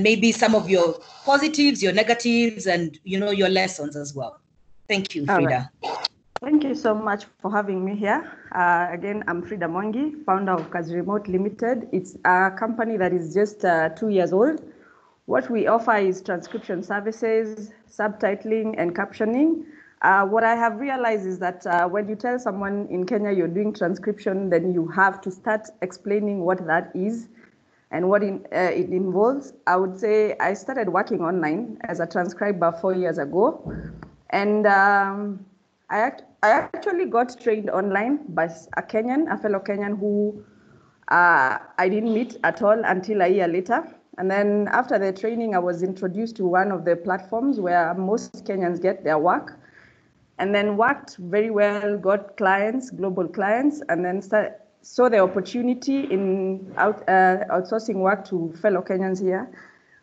maybe some of your positives, your negatives, and your lessons as well. Thank you, Frida. Right. Thank you so much for having me here. Again, I'm Frida Mwangi, founder of Kazi Remote Limited. It's a company that is just 2 years old. What we offer is transcription services, subtitling, and captioning. What I have realized is that when you tell someone in Kenya you're doing transcription, then you have to start explaining what that is and what it involves. I would say I started working online as a transcriber 4 years ago. And I actually got trained online by a fellow Kenyan who I didn't meet at all until a year later. And then after the training, I was introduced to one of the platforms where most Kenyans get their work, and then worked very well, got clients, global clients, and then saw the opportunity in outsourcing work to fellow Kenyans here.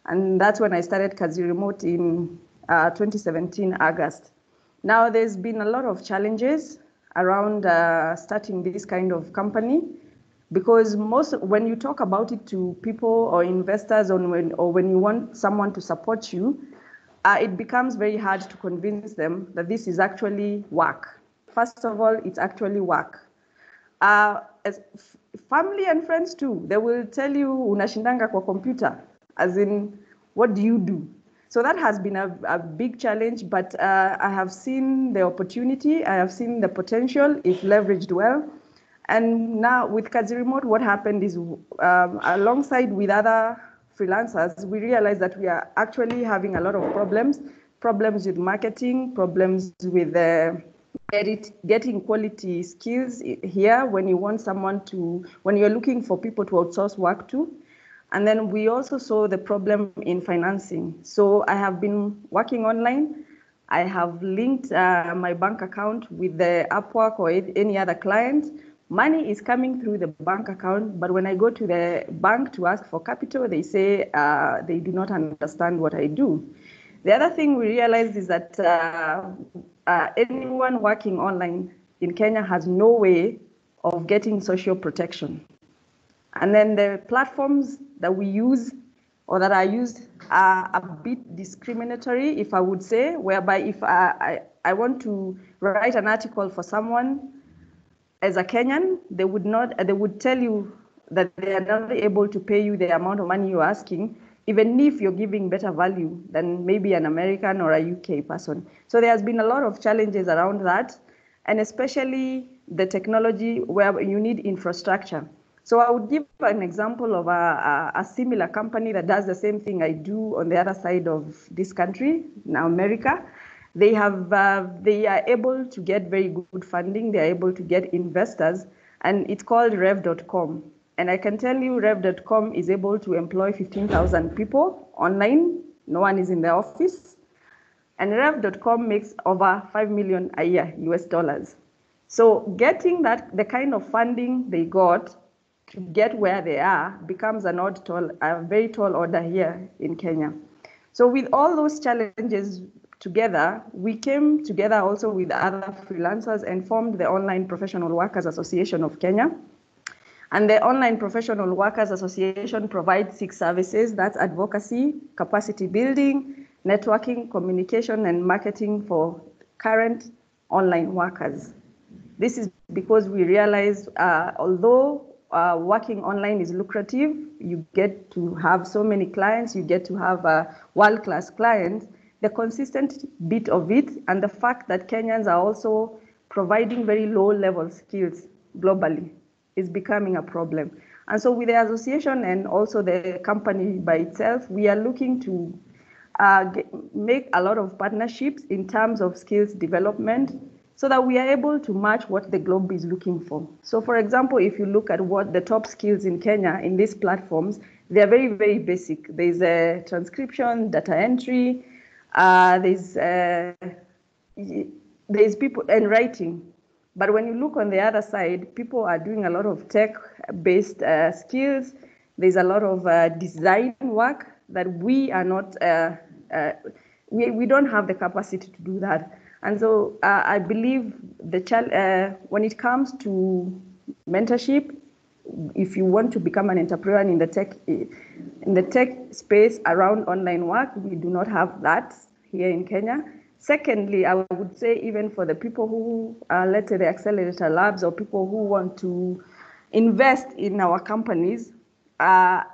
And that's when I started Kazi Remote in 2017, August. Now, there's been a lot of challenges around starting this kind of company, because when you talk about it to people or investors, or when you want someone to support you, it becomes very hard to convince them that this is actually work. First of all, it's actually work. As family and friends too, they will tell you unashindanga kwa computer, as in, what do you do? So that has been a big challenge, but I have seen the opportunity, I have seen the potential if leveraged well. And now with Kazi Remote, what happened is alongside with other freelancers, we realized that we are actually having a lot of problems with marketing, problems with getting quality skills here when you want when you're looking for people to outsource work to. And then we also saw the problem in financing. So I have been working online. I have linked my bank account with the Upwork or any other client. Money is coming through the bank account, but when I go to the bank to ask for capital, they say they do not understand what I do. The other thing we realized is that anyone working online in Kenya has no way of getting social protection. And then the platforms that we use or that are used are a bit discriminatory, if I would say, whereby if I want to write an article for someone as a Kenyan, they would tell you that they are not able to pay you the amount of money you're asking, even if you're giving better value than maybe an American or a UK person. So there has been a lot of challenges around that, and especially the technology where you need infrastructure. So I would give an example of a similar company that does the same thing I do on the other side of this country, now America. They are able to get very good funding. They are able to get investors, and it's called Rev.com. And I can tell you Rev.com is able to employ 15,000 people online. No one is in the office. And Rev.com makes over 5 million a year, US dollars. So getting the kind of funding they got to get where they are becomes a very tall order here in Kenya. So with all those challenges together, we came together also with other freelancers and formed the Online Professional Workers Association of Kenya. And the Online Professional Workers Association provides 6 services. That's advocacy, capacity building, networking, communication, and marketing for current online workers. This is because we realized although working online is lucrative, you get to have so many clients, you get to have world-class clients, the consistent bit of it, and the fact that Kenyans are also providing very low-level skills globally is becoming a problem. And so with the association and also the company by itself, we are looking to make a lot of partnerships in terms of skills development so that we are able to match what the globe is looking for. So for example, if you look at what the top skills in Kenya in these platforms, they are very, very basic. There's a transcription, data entry, there's people and writing. But when you look on the other side, people are doing a lot of tech-based skills. There's a lot of design work that we are not, we don't have the capacity to do that. And so I believe when it comes to mentorship, if you want to become an entrepreneur in the tech space around online work, we do not have that here in Kenya. Secondly, I would say even for the people who are, let's say, the accelerator labs or people who want to invest in our companies, I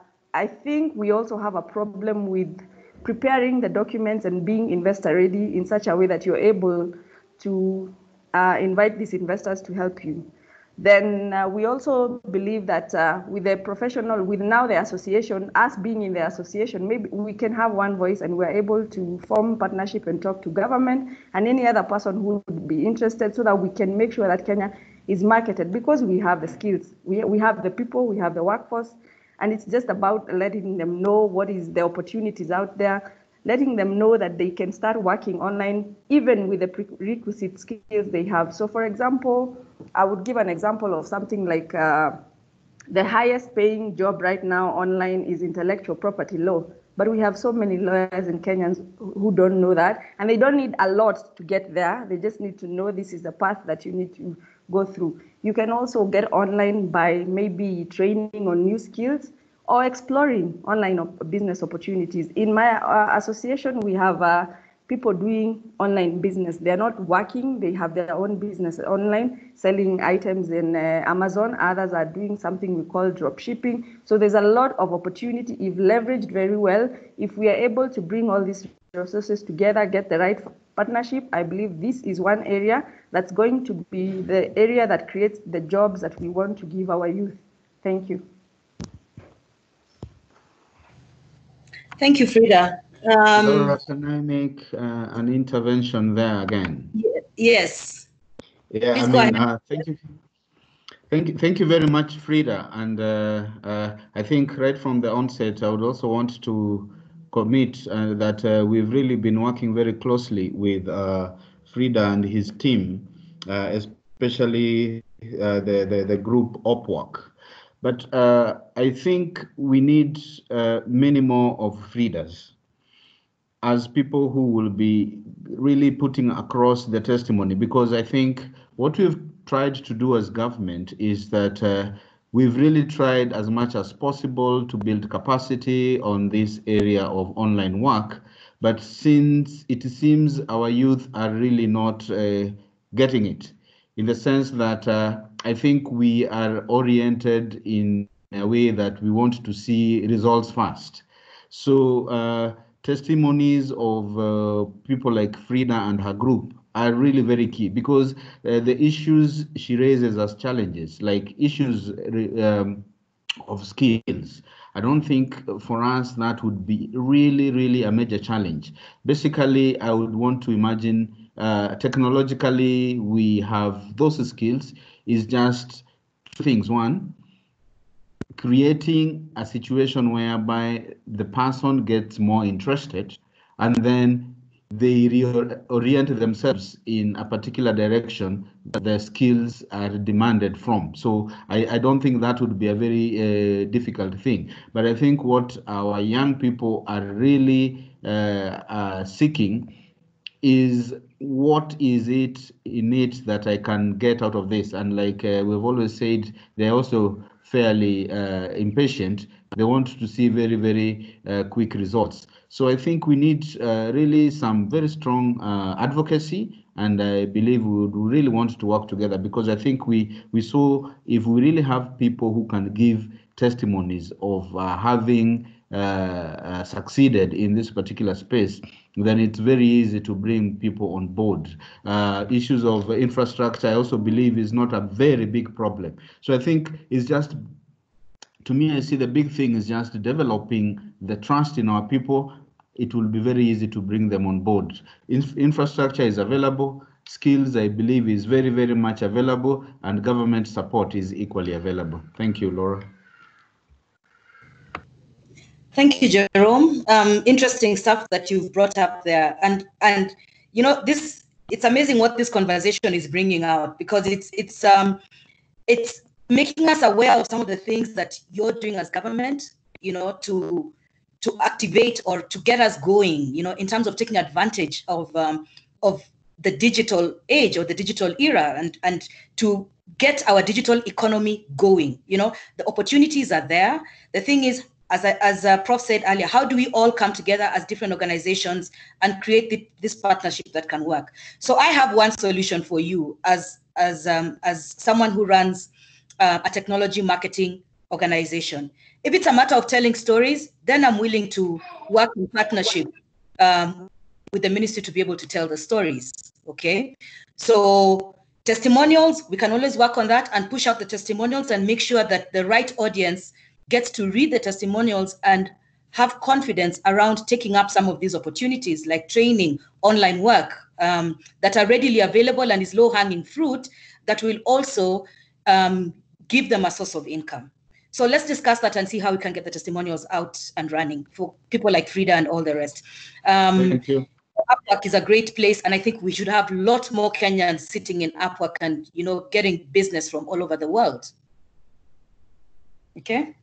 think we also have a problem with preparing the documents and being investor ready in such a way that you're able to invite these investors to help you. Then we also believe that with the professional, with now the association, us being in the association, maybe we can have one voice and we're able to form partnership and talk to government and any other person who would be interested so that we can make sure that Kenya is marketed, because we have the skills, we have the people, we have the workforce, and it's just about letting them know what is the opportunities out there, letting them know that they can start working online even with the prerequisite skills they have. So for example, I would give an example of something like the highest paying job right now online is intellectual property law. But we have so many lawyers and Kenyans who don't know that, and they don't need a lot to get there. They just need to know this is the path that you need to go through. You can also get online by maybe training on new skills or exploring online business opportunities. In my association, we have people doing online business. They're not working, they have their own business online, selling items in Amazon. Others are doing something we call drop shipping. So there's a lot of opportunity if leveraged very well. If we are able to bring all these resources together, get the right partnership, I believe this is one area that's going to be the area that creates the jobs that we want to give our youth. Thank you. Thank you, Frida. Laura, can I make an intervention there again? Yes. Yeah, Please I go mean, ahead. thank you very much, Frida. And I think right from the onset, I would also want to commit that we've really been working very closely with Frida and his team, especially the group Upwork. But I think we need many more of Fridas as people who will be really putting across the testimony, because I think what we've tried to do as government is that we've really tried as much as possible to build capacity on this area of online work. But since it seems our youth are really not getting it, in the sense that I think we are oriented in a way that we want to see results fast. So testimonies of people like Frida and her group are really very key, because the issues she raises as challenges, like issues of skills, I don't think for us that would be really a major challenge. Basically, I would want to imagine technologically we have those skills. Is just two things. One, creating a situation whereby the person gets more interested, and then they reorient themselves in a particular direction that their skills are demanded from. So I don't think that would be a very difficult thing. But I think what our young people are really seeking is, what is it in it that I can get out of this? And like we've always said, they're also fairly impatient. They want to see very quick results. So I think we need really some very strong advocacy, and I believe we would really want to work together, because I think we saw, if we really have people who can give testimonies of having succeeded in this particular space, then it's very easy to bring people on board. Issues of infrastructure, I also believe, is not a very big problem. So I think it's just, to me, I see the big thing is just developing the trust in our people. It will be very easy to bring them on board. Infrastructure is available. Skills, I believe, is very much available, and government support is equally available. Thank you, Laura. Thank you, Jerome. Interesting stuff that you've brought up there, and you know, it's amazing what this conversation is bringing out, because it's making us aware of some of the things that you're doing as government, you know, to activate or to get us going, you know, in terms of taking advantage of the digital age or the digital era, and to get our digital economy going. You know, the opportunities are there. The thing is, as Prof said earlier, how do we all come together as different organizations and create this partnership that can work? So I have one solution for you as someone who runs a technology marketing organization. If it's a matter of telling stories, then I'm willing to work in partnership with the ministry to be able to tell the stories, okay? So testimonials, we can always work on that and push out the testimonials and make sure that the right audience gets to read the testimonials and have confidence around taking up some of these opportunities like training, online work that are readily available and is low-hanging fruit that will also give them a source of income. So let's discuss that and see how we can get the testimonials out and running for people like Frida and all the rest. Thank you. Upwork is a great place, and I think we should have a lot more Kenyans sitting in Upwork and getting business from all over the world. Okay.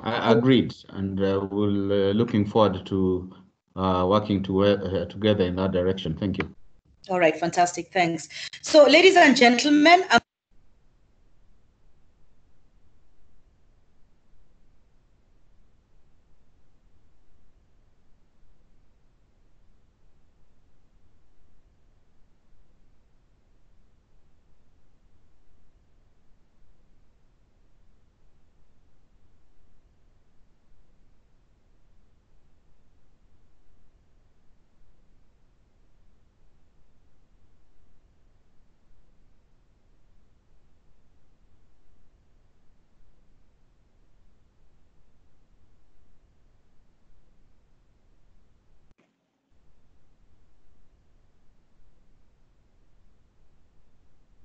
Agreed, and we're looking forward to working together in that direction. Thank you. All right, fantastic, thanks. So, ladies and gentlemen,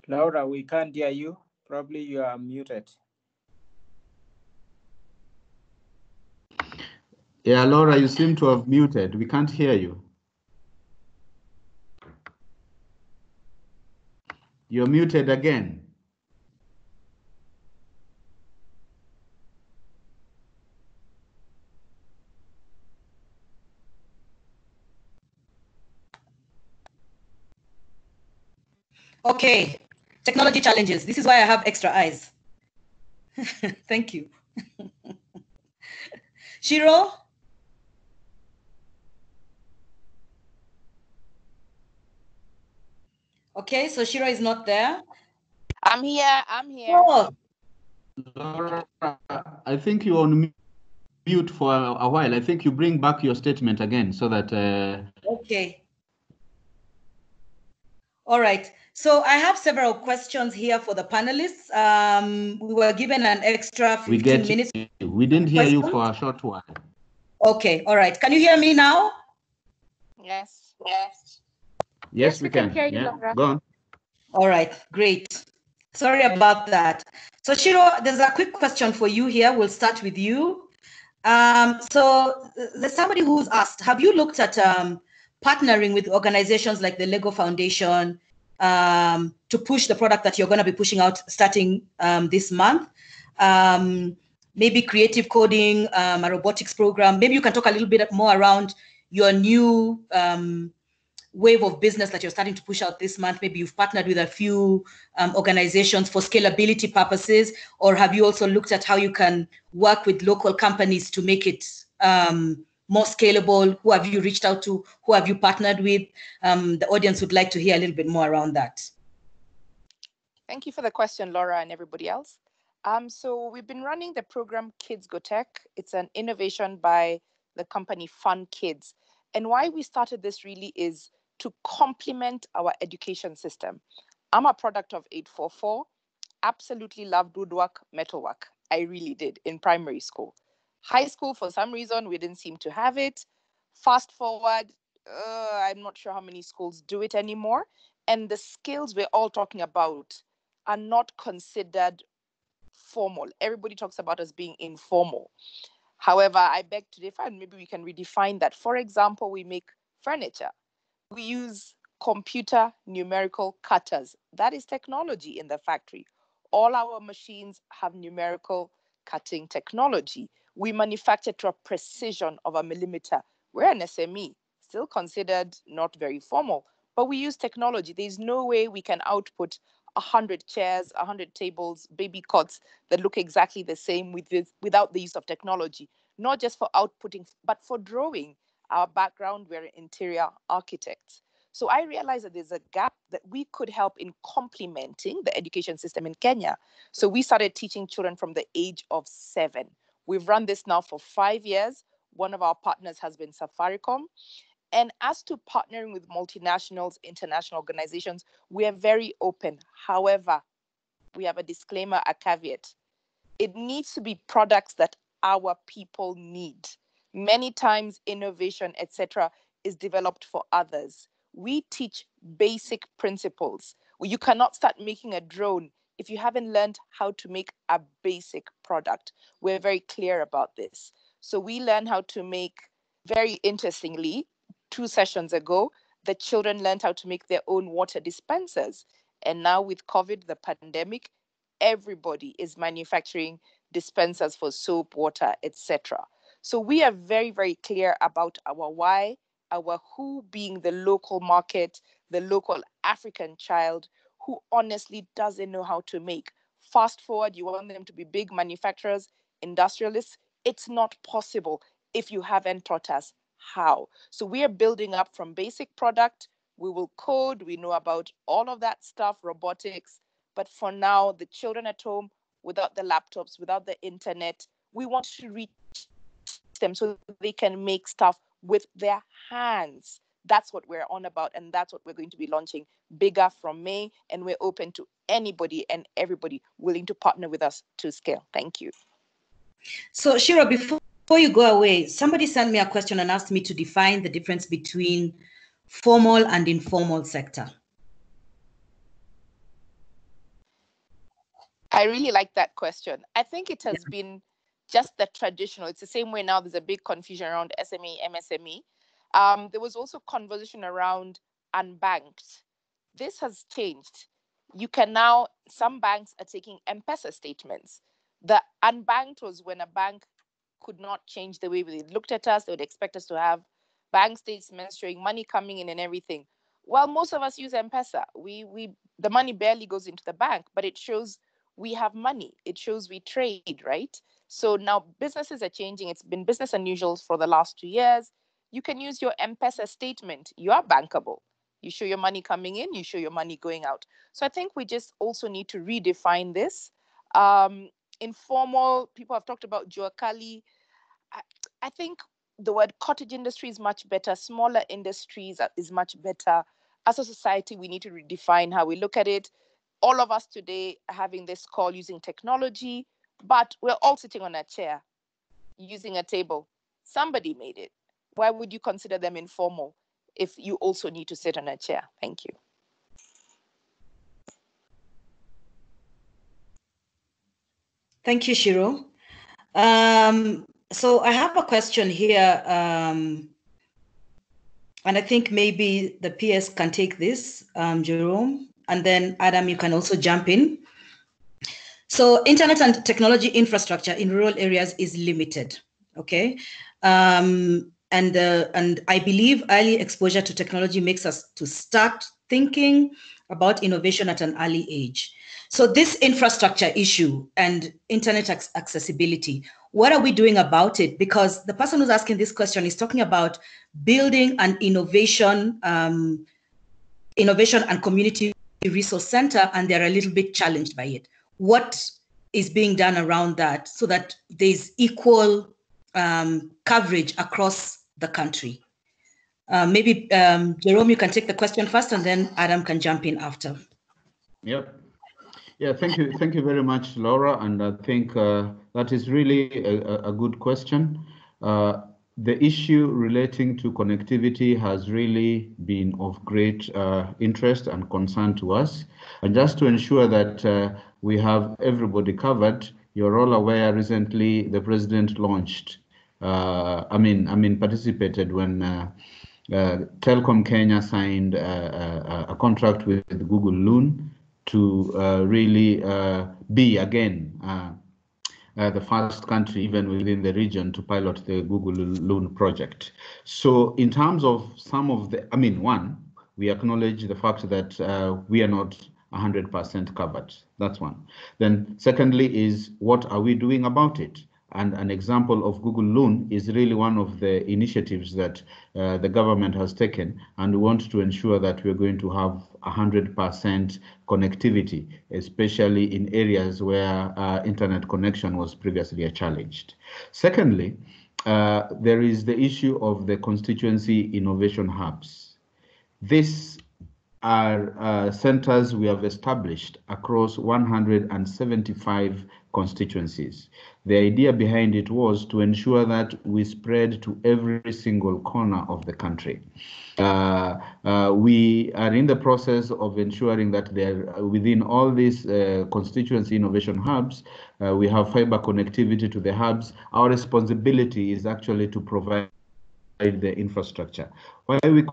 Laura, we can't hear you. Probably you are muted. Yeah, Laura, you seem to have muted. We can't hear you. You're muted again. okay, technology challenges. This is why I have extra eyes. Thank you. Shiro? Okay, so Shiro is not there. I'm here. Oh. Laura, I think you're on mute for a while. I think you bring back your statement again so that... Okay. All right. So I have several questions here for the panelists. We were given an extra 15 minutes. We didn't hear you for a short while. Okay. All right. Can you hear me now? Yes. Yes, we can. Hear you, yeah. Laura. Go on. All right. Great. Sorry about that. So Shiro, there's a quick question for you here. We'll start with you. So there's somebody who's asked, have you looked at partnering with organizations like the Lego Foundation to push the product that you're going to be pushing out starting this month? Maybe creative coding, a robotics program. Maybe you can talk a little bit more around your new wave of business that you're starting to push out this month. Maybe you've partnered with a few organizations for scalability purposes, or have you also looked at how you can work with local companies to make it more scalable? Who have you reached out to? Who have you partnered with? The audience would like to hear a little bit more around that. Thank you for the question, Laura, and everybody else. So we've been running the program Kids Go Tech. It's an innovation by the company Fun Kids. And why we started this really is to complement our education system. I'm a product of 844. Absolutely loved woodwork, metalwork. I really did in primary school. High school, for some reason, we didn't seem to have it. Fast forward, I'm not sure how many schools do it anymore. And the skills we're all talking about are not considered formal. Everybody talks about us being informal. However, I beg to differ, and maybe we can redefine that. For example, we make furniture. We use computer numerical cutters. That is technology in the factory. All our machines have numerical cutting technology. We manufacture to a precision of a millimeter. We're an SME, still considered not very formal, but we use technology. There's no way we can output 100 chairs, 100 tables, baby cots that look exactly the same without the use of technology, not just for outputting, but for drawing. Our background, we're interior architects. So I realized that there's a gap that we could help in complementing the education system in Kenya. So we started teaching children from the age of 7. We've run this now for 5 years. One of our partners has been Safaricom. And as to partnering with multinationals, international organizations, we are very open. However, we have a disclaimer, a caveat. It needs to be products that our people need. Many times innovation, etc., is developed for others. We teach basic principles. You cannot start making a drone if you haven't learned how to make a basic product. We're very clear about this. So we learn how to make, very interestingly, 2 sessions ago, the children learned how to make their own water dispensers. And now with COVID, the pandemic, everybody is manufacturing dispensers for soap, water, etc. So we are very, very clear about our why, our who, being the local market, the local African child who honestly doesn't know how to make. Fast forward, you want them to be big manufacturers, industrialists. It's not possible if you haven't taught us how. So we are building up from basic product. We will code, we know about all of that stuff, robotics. But for now, the children at home, without the laptops, without the internet, we want to reach them so they can make stuff with their hands. That's what we're on about, and that's what we're going to be launching bigger from May, and we're open to anybody and everybody willing to partner with us to scale. Thank you. So Shiro, before you go away, somebody sent me a question and asked me to define the difference between formal and informal sector. I really like that question. I think it has been just the traditional. It's the same way now. There's a big confusion around SME, MSME. There was also conversation around unbanked. This has changed. You can now, some banks are taking M-Pesa statements. The unbanked was when a bank could not change the way they looked at us. They would expect us to have bank statements showing money coming in and everything. Well, most of us use M-Pesa. The money barely goes into the bank, but it shows we have money. It shows we trade, right? So now businesses are changing. It's been business unusual for the last 2 years. You can use your M-Pesa statement. You are bankable. You show your money coming in, you show your money going out. So I think we just also need to redefine this. Informal, people have talked about Jua Kali. I think the word cottage industry is much better. Smaller industries is much better. As a society, we need to redefine how we look at it. All of us today are having this call using technology, but we're all sitting on a chair using a table. Somebody made it. Why would you consider them informal if you also need to sit on a chair? Thank you. Thank you, Shiro. So I have a question here, and I think maybe the PS can take this, Jerome, and then Adam, you can also jump in. So internet and technology infrastructure in rural areas is limited, okay? And I believe early exposure to technology makes us to start thinking about innovation at an early age. So this infrastructure issue and internet accessibility, what are we doing about it? Because the person who's asking this question is talking about building an innovation and community resource center, and they're a little bit challenged by it. What is being done around that so that there's equal coverage across the country? Maybe Jerome, you can take the question first, and then Adam can jump in after. Yep. Yeah, thank you very much, Laura. And I think that is really a good question. The issue relating to connectivity has really been of great interest and concern to us. And just to ensure that we have everybody covered, you're all aware recently the president launched, participated when Telkom Kenya signed a contract with Google Loon to really be again the first country, even within the region, to pilot the Google Loon project. So in terms of some of the, one, we acknowledge the fact that we are not 100% covered. That's one. Then secondly is, what are we doing about it? And an example of Google Loon is really one of the initiatives that the government has taken, and we want to ensure that we're going to have 100% connectivity, especially in areas where internet connection was previously challenged. Secondly, there is the issue of the constituency innovation hubs. These are centers we have established across 175 constituencies. The idea behind it was to ensure that we spread to every single corner of the country. We are in the process of ensuring that there, within all these constituency innovation hubs, we have fiber connectivity to the hubs. Our responsibility is actually to provide the infrastructure. Why we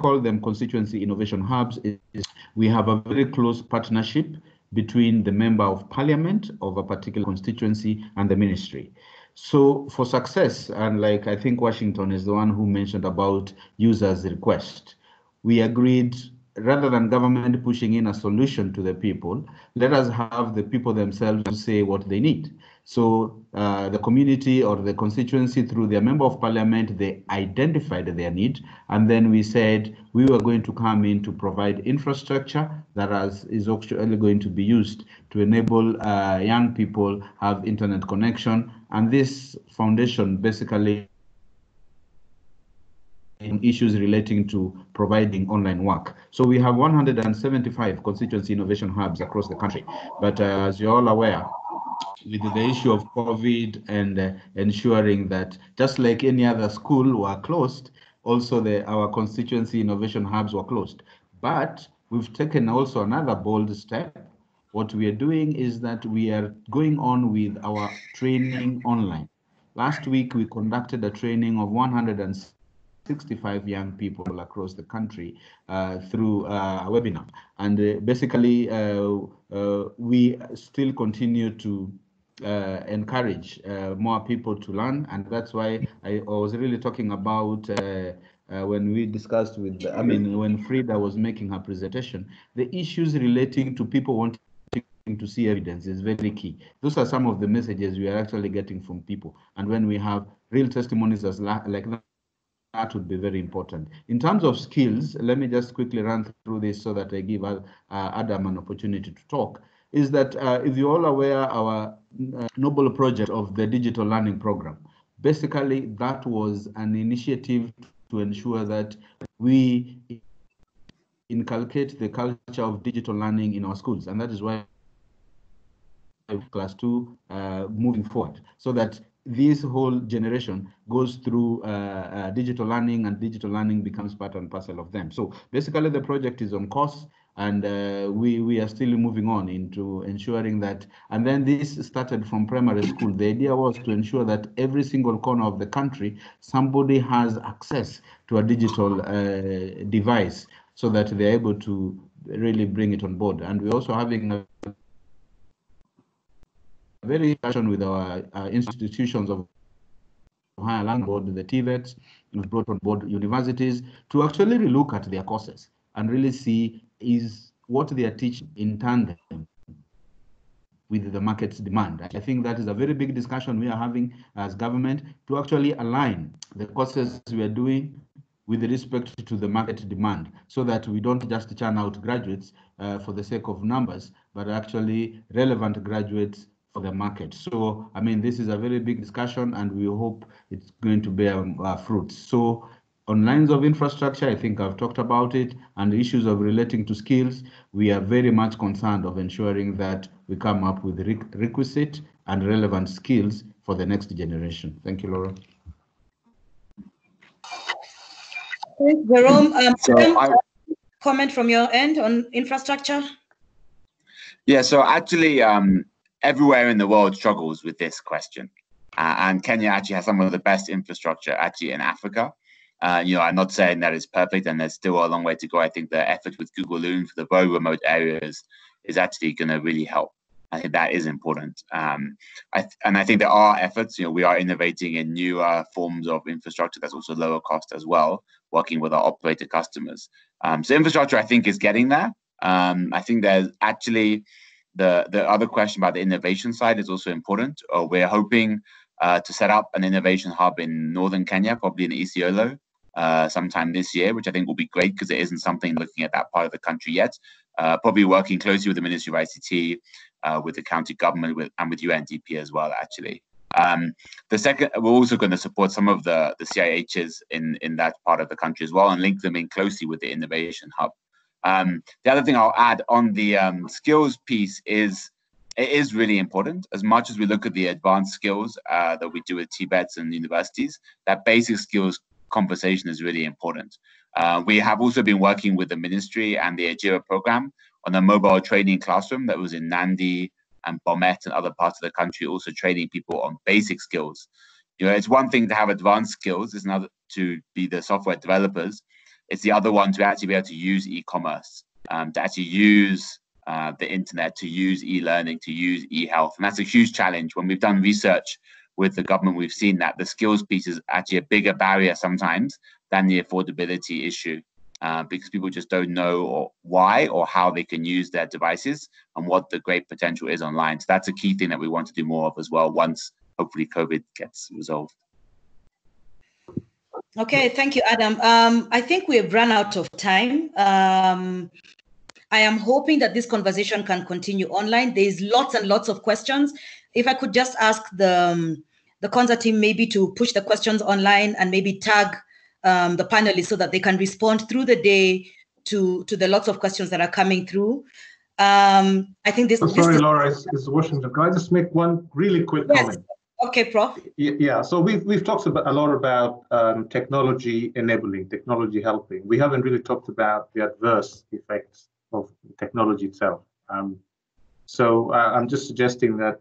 call them constituency innovation hubs is we have a very close partnership between the member of parliament of a particular constituency and the ministry. So for success, and like I think Washington is the one who mentioned about users' request, we agreed, rather than government pushing in a solution to the people, let us have the people themselves say what they need. So the community or the constituency, through their member of parliament, they identified their need, and then we said we were going to come in to provide infrastructure that is actually going to be used to enable young people have internet connection. And this foundation basically in issues relating to providing online work. So we have 175 constituency innovation hubs across the country. But as you're all aware, with the issue of COVID and ensuring that just like any other school were closed, also our constituency innovation hubs were closed. But we've taken also another bold step. What we are doing is that we are going on with our training online. Last week, we conducted a training of 165 young people across the country through a webinar. And basically, we still continue to encourage more people to learn. And that's why I was really talking about when we discussed with, when Frida was making her presentation, the issues relating to people wanting to see evidence is very key. Those are some of the messages we are actually getting from people. And when we have real testimonies as like that would be very important. In terms of skills, let me just quickly run through this so that I give Adam an opportunity to talk, is that if you're all aware, our noble project of the digital learning program, basically that was an initiative to ensure that we inculcate the culture of digital learning in our schools. And that is why class 2 moving forward, so that this whole generation goes through digital learning, and digital learning becomes part and parcel of them. So basically the project is on course, and we are still moving on into ensuring that, and then this started from primary school. The idea was to ensure that every single corner of the country, somebody has access to a digital device so that they're able to really bring it on board. And we're also having a very discussion with our institutions of higher learning board, the TVETs. We've brought on board universities to actually relook at their courses and really see is what they are teaching in tandem with the market's demand. I think that is a very big discussion we are having as government, to actually align the courses we are doing with respect to the market demand, so that we don't just churn out graduates for the sake of numbers, but actually relevant graduates for the market. So, this is a very big discussion, and we hope it's going to bear fruits. So, on lines of infrastructure, I think I've talked about it, and the issues of relating to skills, we are very much concerned of ensuring that we come up with requisite and relevant skills for the next generation. Thank you, Laura. Thanks, Jerome. Comment from your end on infrastructure? Yeah, so actually, everywhere in the world struggles with this question. And Kenya actually has some of the best infrastructure actually in Africa. I'm not saying that it's perfect and there's still a long way to go. I think the effort with Google Loon for the very remote areas is actually going to really help. I think that is important. And I think there are efforts, we are innovating in newer forms of infrastructure that's also lower cost as well, working with our operator customers. So infrastructure, I think, is getting there. I think there's actually the other question about the innovation side is also important. We're hoping to set up an innovation hub in northern Kenya, probably in Isiolo, sometime this year, which I think will be great because it isn't something looking at that part of the country yet. Probably working closely with the Ministry of ICT, with the county government, and with UNDP as well, actually. The second, we're also going to support some of the CIHs in that part of the country as well and link them in closely with the innovation hub. The other thing I'll add on the skills piece is it is really important. As much as we look at the advanced skills that we do at TBETs and universities, that basic skills conversation is really important. We have also been working with the ministry and the AJIRA program on a mobile training classroom that was in Nandi and Bomet and other parts of the country, also training people on basic skills. You know, it's one thing to have advanced skills, it's another to be the software developers. It's the other one to actually be able to use e-commerce, to actually use the internet, to use e-learning, to use e-health. And that's a huge challenge. When we've done research with the government, we've seen that the skills piece is actually a bigger barrier sometimes than the affordability issue, because people just don't know why or how they can use their devices and what the great potential is online. So that's a key thing that we want to do more of as well once hopefully COVID gets resolved. Okay, thank you, Adam. I think we have run out of time. I am hoping that this conversation can continue online. There's lots and lots of questions. If I could just ask the Konza team maybe to push the questions online and maybe tag the panelists so that they can respond through the day to the lots of questions that are coming through. I think this. Sorry, Laura, it's Washington. Can I just make one really quick comment? Okay, Prof. Yeah, so we've talked a lot about technology enabling, technology helping. We haven't really talked about the adverse effects of technology itself. So I'm just suggesting that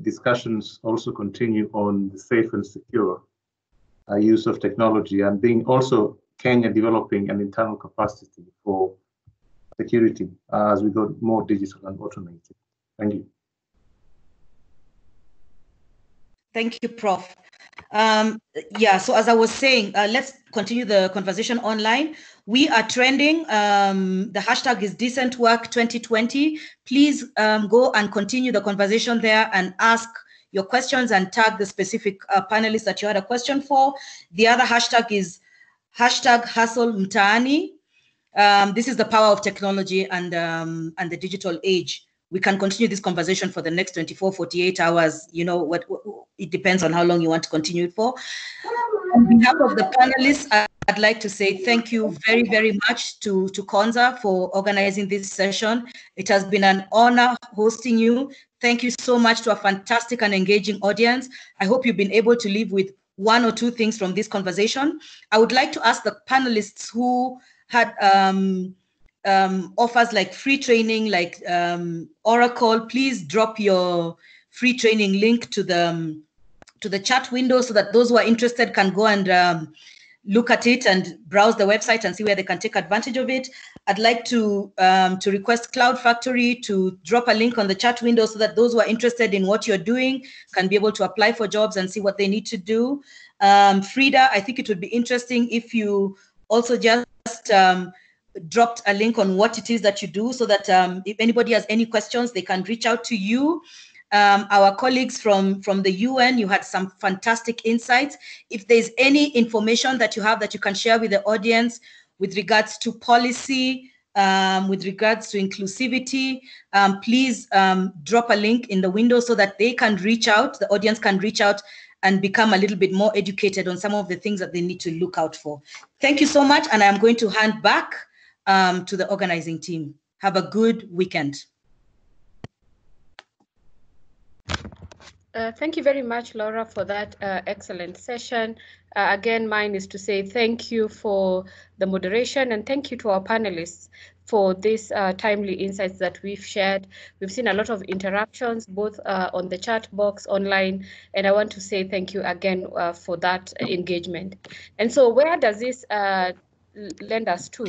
discussions also continue on the safe and secure use of technology, and being also Kenya developing an internal capacity for security as we go more digital and automated. Thank you. Thank you, Prof. Yeah, so as I was saying, let's continue the conversation online. We are trending. The hashtag is Decent Work 2020. Please go and continue the conversation there and ask your questions and tag the specific panelists that you had a question for. The other hashtag is hashtag Hustle Mtaani. This is the power of technology and the digital age. We can continue this conversation for the next 24, 48 hours. You know, it depends on how long you want to continue it for. On behalf of the panelists, I'd like to say thank you very, very much to Konza for organizing this session. It has been an honor hosting you. Thank you so much to a fantastic and engaging audience. I hope you've been able to leave with one or two things from this conversation. I would like to ask the panelists who had offers like free training, like Oracle, please drop your free training link to the chat window so that those who are interested can go and look at it and browse the website and see where they can take advantage of it. I'd like to request Cloud Factory to drop a link on the chat window so that those who are interested in what you're doing can be able to apply for jobs and see what they need to do. Frida, I think it would be interesting if you also just dropped a link on what it is that you do so that if anybody has any questions, they can reach out to you. Our colleagues from the UN, you had some fantastic insights. If there's any information that you have that you can share with the audience with regards to policy, with regards to inclusivity, please drop a link in the window so that they can reach out, the audience can reach out and become a little bit more educated on some of the things that they need to look out for. Thank you so much, and I'm going to hand back to the organizing team. Have a good weekend. Thank you very much, Laura, for that excellent session. Again, mine is to say thank you for the moderation and thank you to our panelists for these timely insights that we've shared. We've seen a lot of interactions, both on the chat box, online, and I want to say thank you again for that engagement. And so where does this lend us to?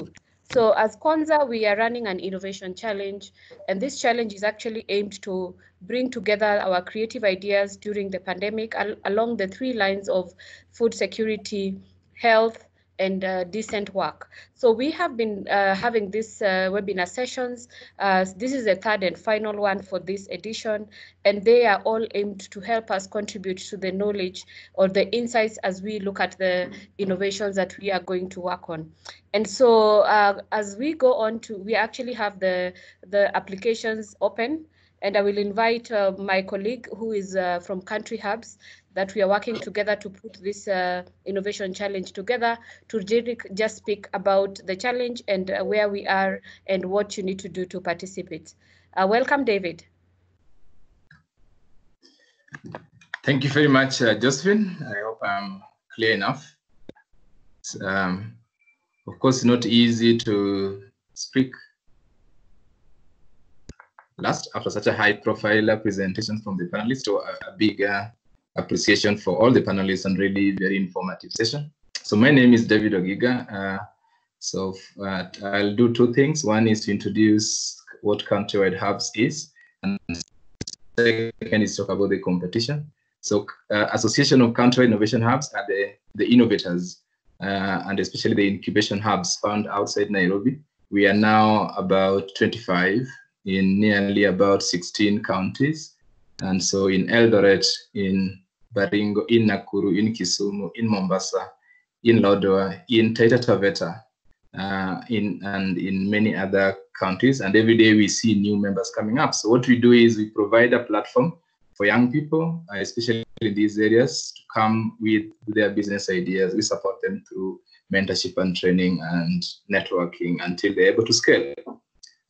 So as Konza, we are running an innovation challenge, and this challenge is actually aimed to bring together our creative ideas during the pandemic along the three lines of food security, health, and decent work. So we have been having these webinar sessions. This is the third and final one for this edition, and they are all aimed to help us contribute to the knowledge or the insights as we look at the innovations that we are going to work on. And so as we go on to, we actually have the applications open, and I will invite my colleague who is from Country Hubs, that we are working together to put this innovation challenge together, to just speak about the challenge and where we are and what you need to do to participate. Welcome, David. Thank you very much, Josephine. I hope I'm clear enough. It's, of course, not easy to speak last after such a high-profile presentation from the panelists. So a big appreciation for all the panelists and really very informative session. So my name is David Ogiga. I'll do two things. One is to introduce what Countrywide Hubs is, and second is talk about the competition. So Association of Countrywide Innovation Hubs are the innovators and especially the incubation hubs found outside Nairobi. We are now about 25 in nearly about 16 counties. And so in Eldoret, in Baringo, in Nakuru, in Kisumu, in Mombasa, in Lodwar, in Taita Taveta, and in many other counties. And every day we see new members coming up. So what we do is we provide a platform for young people, especially in these areas, to come with their business ideas. We support them through mentorship and training and networking until they're able to scale.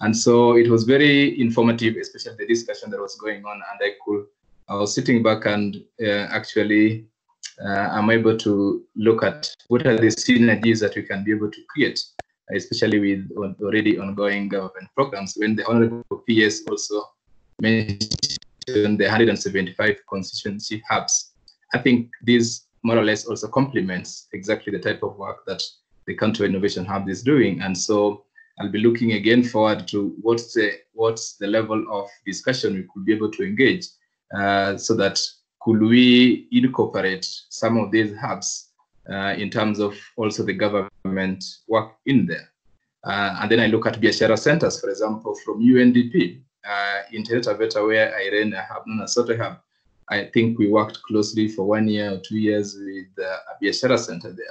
And so it was very informative, especially the discussion that was going on. And I was sitting back and actually I'm able to look at what are the synergies that we can be able to create, especially with already ongoing government programs. When the Honorable PS also mentioned the 175 constituency hubs, I think this more or less also complements exactly the type of work that the Country Innovation Hub is doing. And so I'll be looking again forward to what's the level of discussion we could be able to engage, so that could we incorporate some of these hubs in terms of also the government work in there. And then I look at Biashara centers, for example, from UNDP in Taita Taveta, where I ran a hub known as Sote Hub. I think we worked closely for 1 year or 2 years with a Biashara center there,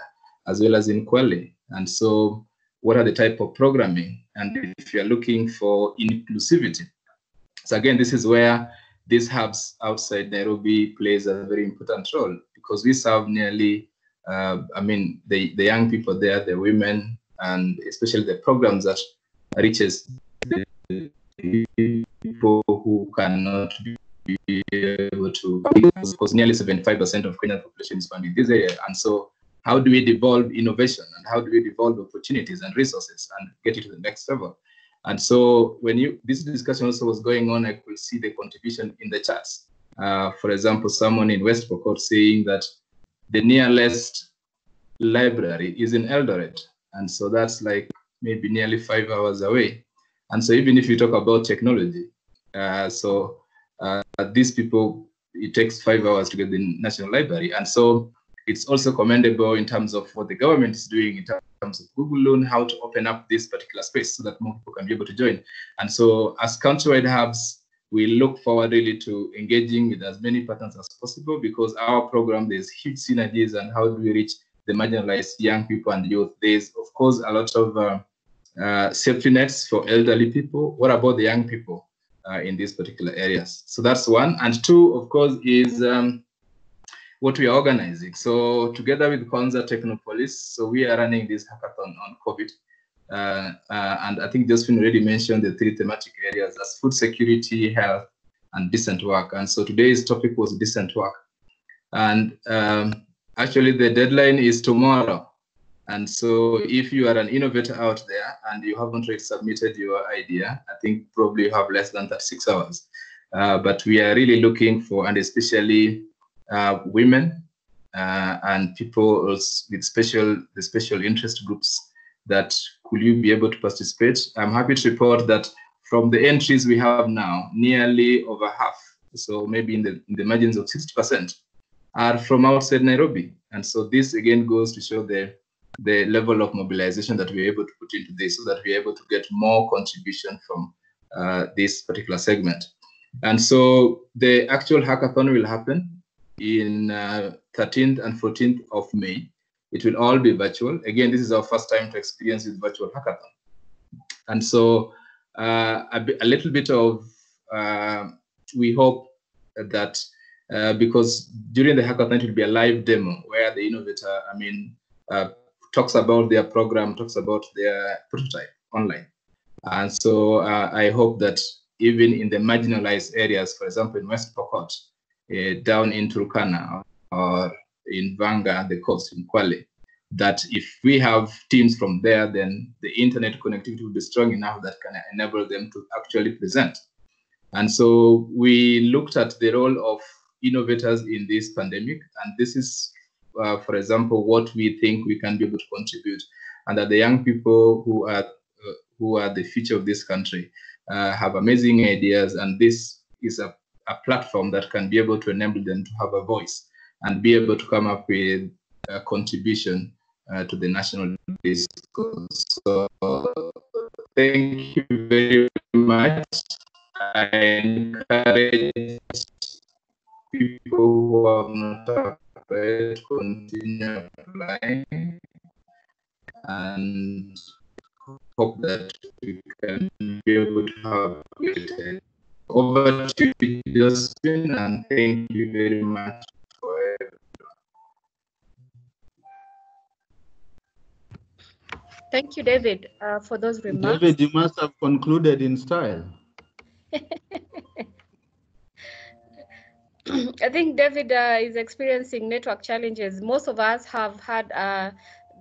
as well as in Kwale. And so what are the type of programming? And if you're looking for inclusivity. So again, this is where these hubs outside Nairobi plays a very important role, because we serve nearly, the young people there, the women, and especially the programs that reaches the people who cannot be able to, because nearly 75% of Kenyan population is found in this area. And so how do we devolve innovation, and how do we devolve opportunities and resources and get it to the next level? And so when this discussion also was going on, I could see the contribution in the charts. For example, someone in West Pokot saying that the nearest library is in Eldoret. And so that's like maybe nearly 5 hours away. And so even if you talk about technology, these people, it takes 5 hours to get the National Library. And so it's also commendable in terms of what the government is doing in terms of Google Loan, how to open up this particular space so that more people can be able to join. And so as Countrywide Hubs, we look forward really to engaging with as many partners as possible, because our program, there's huge synergies and how do we reach the marginalized young people and youth. There's, of course, a lot of safety nets for elderly people. What about the young people in these particular areas? So that's one. And two, of course, is what we are organizing. So together with Konza Technopolis, so we are running this hackathon on COVID. And I think Josephine already mentioned the 3 thematic areas as food security, health, and decent work. And so today's topic was decent work. And actually the deadline is tomorrow. And so if you are an innovator out there and you haven't yet submitted your idea, I think probably you have less than 36 hours. But we are really looking for, and especially women and people with special interest groups, that could you be able to participate? I'm happy to report that from the entries we have now, nearly over half, so maybe in the margins of 60%, are from outside Nairobi. And so this again goes to show the the level of mobilization that we're able to put into this, so that we're able to get more contribution from this particular segment. And so the actual hackathon will happen in 13th and 14th of May. It will all be virtual. Again, this is our first time to experience this virtual hackathon. And so a little bit of, we hope that because during the hackathon, it will be a live demo where the innovator, talks about their program, talks about their prototype online. And so I hope that even in the marginalized areas, for example, in West Pokot, down in Turkana, or in Vanga, the coast in Kwale, that if we have teams from there, then the internet connectivity will be strong enough that can enable them to actually present. And so we looked at the role of innovators in this pandemic, and this is, for example, what we think we can be able to contribute, and that the young people who are the future of this country have amazing ideas, and this is a platform that can be able to enable them to have a voice and be able to come up with a contribution to the national discourse. So thank you very much. I encourage people who have not applied to continue applying, and hope that we can be able to have it. Over to you, Josephine, and thank you very much for everything. Thank you, David, for those remarks. David, you must have concluded in style. I think David is experiencing network challenges. Most of us have had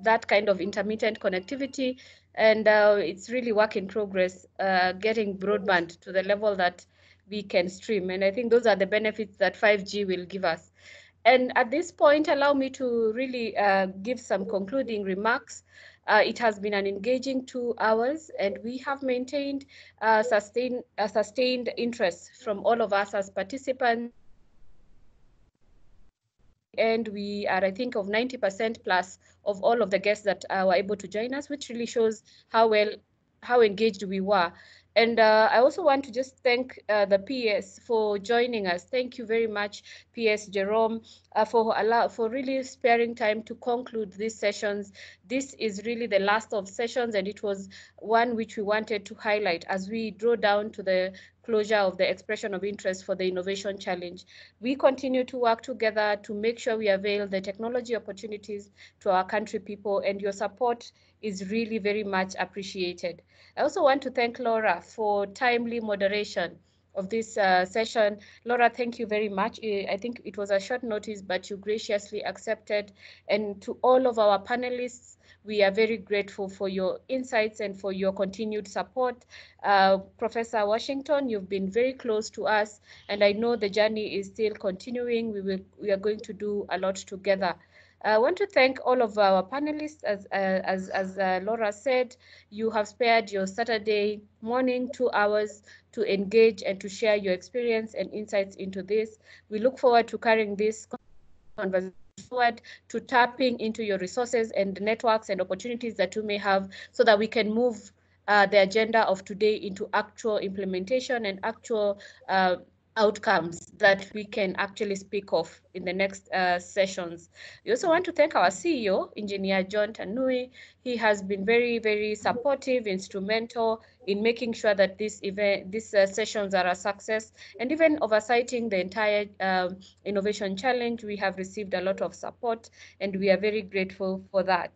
that kind of intermittent connectivity, and it's really work in progress, getting broadband to the level that we can stream. And I think those are the benefits that 5G will give us. And at this point, allow me to really give some concluding remarks. It has been an engaging 2 hours, and we have maintained sustained interest from all of us as participants. And we are, I think, of 90% plus of all of the guests that were able to join us, which really shows how engaged we were. And I also want to just thank the PS for joining us. Thank you very much, PS Jerome, for really sparing time to conclude these sessions. This is really the last of sessions, and it was one which we wanted to highlight as we draw down to the closure of the expression of interest for the Innovation Challenge. We continue to work together to make sure we avail the technology opportunities to our country people, and your support is really very much appreciated. I also want to thank Laura for timely moderation of this session. Laura, thank you very much. I think it was a short notice, but you graciously accepted. And to all of our panelists, we are very grateful for your insights and for your continued support. Professor Washington, you've been very close to us, and I know the journey is still continuing. We are going to do a lot together. I want to thank all of our panelists. As Laura said, you have spared your Saturday morning 2 hours to engage and to share your experience and insights into this. We look forward to carrying this conversation forward, to tapping into your resources and networks and opportunities that you may have, so that we can move the agenda of today into actual implementation and actual outcomes that we can actually speak of in the next sessions. We also want to thank our CEO, Engineer John Tanui. He has been very, very supportive, instrumental in making sure that these sessions are a success, and even oversighting the entire Innovation Challenge. We have received a lot of support, and we are very grateful for that.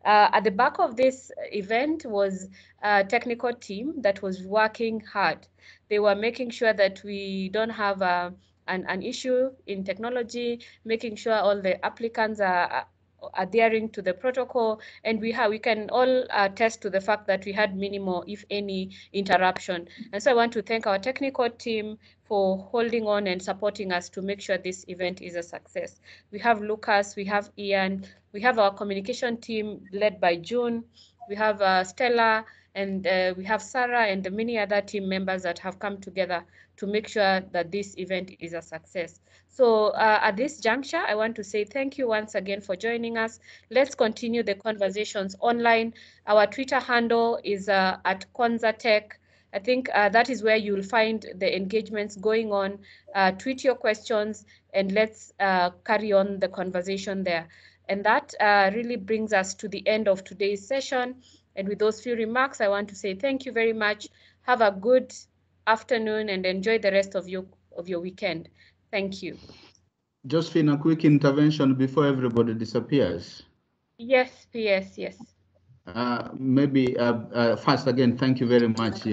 At the back of this event was a technical team that was working hard. They were making sure that we don't have an issue in technology, making sure all the applicants are adhering to the protocol, and we can all attest to the fact that we had minimal, if any, interruption. And so I want to thank our technical team for holding on and supporting us to make sure this event is a success. We have Lucas, we have Ian, we have our communication team led by June, we have Stella, And we have Sarah and the many other team members that have come together to make sure that this event is a success. So at this juncture, I want to say thank you once again for joining us. Let's continue the conversations online. Our Twitter handle is at Konzatech. I think that is where you'll find the engagements going on. Tweet your questions and let's carry on the conversation there. And that really brings us to the end of today's session. And with those few remarks, I want to say thank you very much. Have a good afternoon and enjoy the rest of your weekend. Thank you. Josephine, a quick intervention before everybody disappears. Yes, PS, yes. Maybe first again, thank you very much.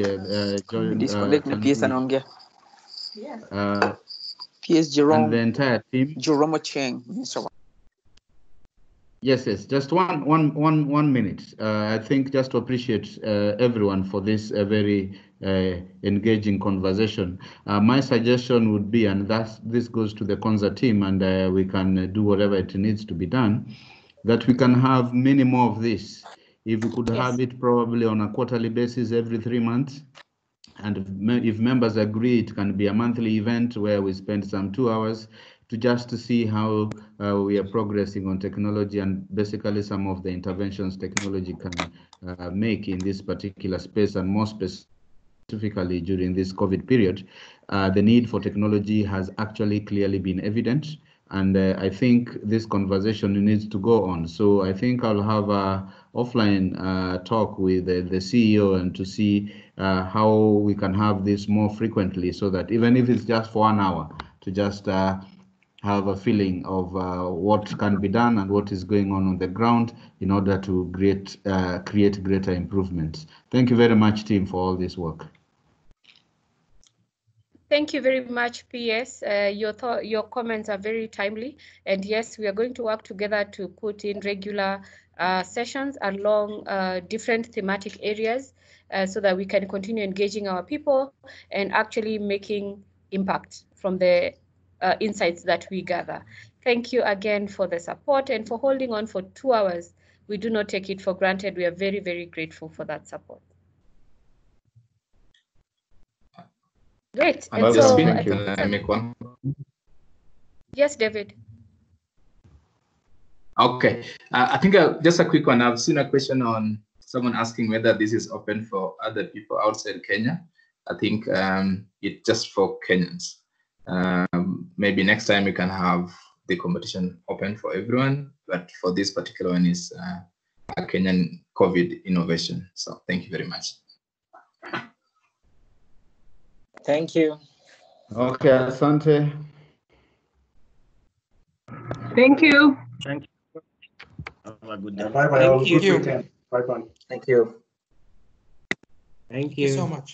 PS Jerome. And the entire team. Jerome Cheng. Yes, just one minute. I think just to appreciate everyone for this very engaging conversation. My suggestion would be, and this goes to the Konza team, and we can do whatever it needs to be done, that we can have many more of this. If we could have it probably on a quarterly basis every 3 months, and if members agree, it can be a monthly event where we spend some 2 hours to just to see how we are progressing on technology and basically some of the interventions technology can make in this particular space, and more specifically during this COVID period. The need for technology has actually clearly been evident, and I think this conversation needs to go on. So I think I'll have a offline talk with the CEO and to see how we can have this more frequently, so that even if it's just for 1 hour, to just have a feeling of what can be done and what is going on the ground in order to create greater improvements. Thank you very much, team, for all this work. Thank you very much, PS. Your comments are very timely. And yes, we are going to work together to put in regular sessions along different thematic areas so that we can continue engaging our people and actually making impact from the insights that we gather. Thank you again for the support and for holding on for 2 hours. We do not take it for granted. We are very, very grateful for that support. Great. And so, can I make one? Yes, David. Okay. I think just a quick one. I've seen a question on someone asking whether this is open for other people outside Kenya. I think it's just for Kenyans. Maybe next time we can have the competition open for everyone, but for this particular one is a Kenyan COVID innovation. So thank you very much. Thank you. Okay, asante. Thank you. Thank you. Have a good day. Bye-bye. Thank you. Bye-bye. Thank you. Thank you so much.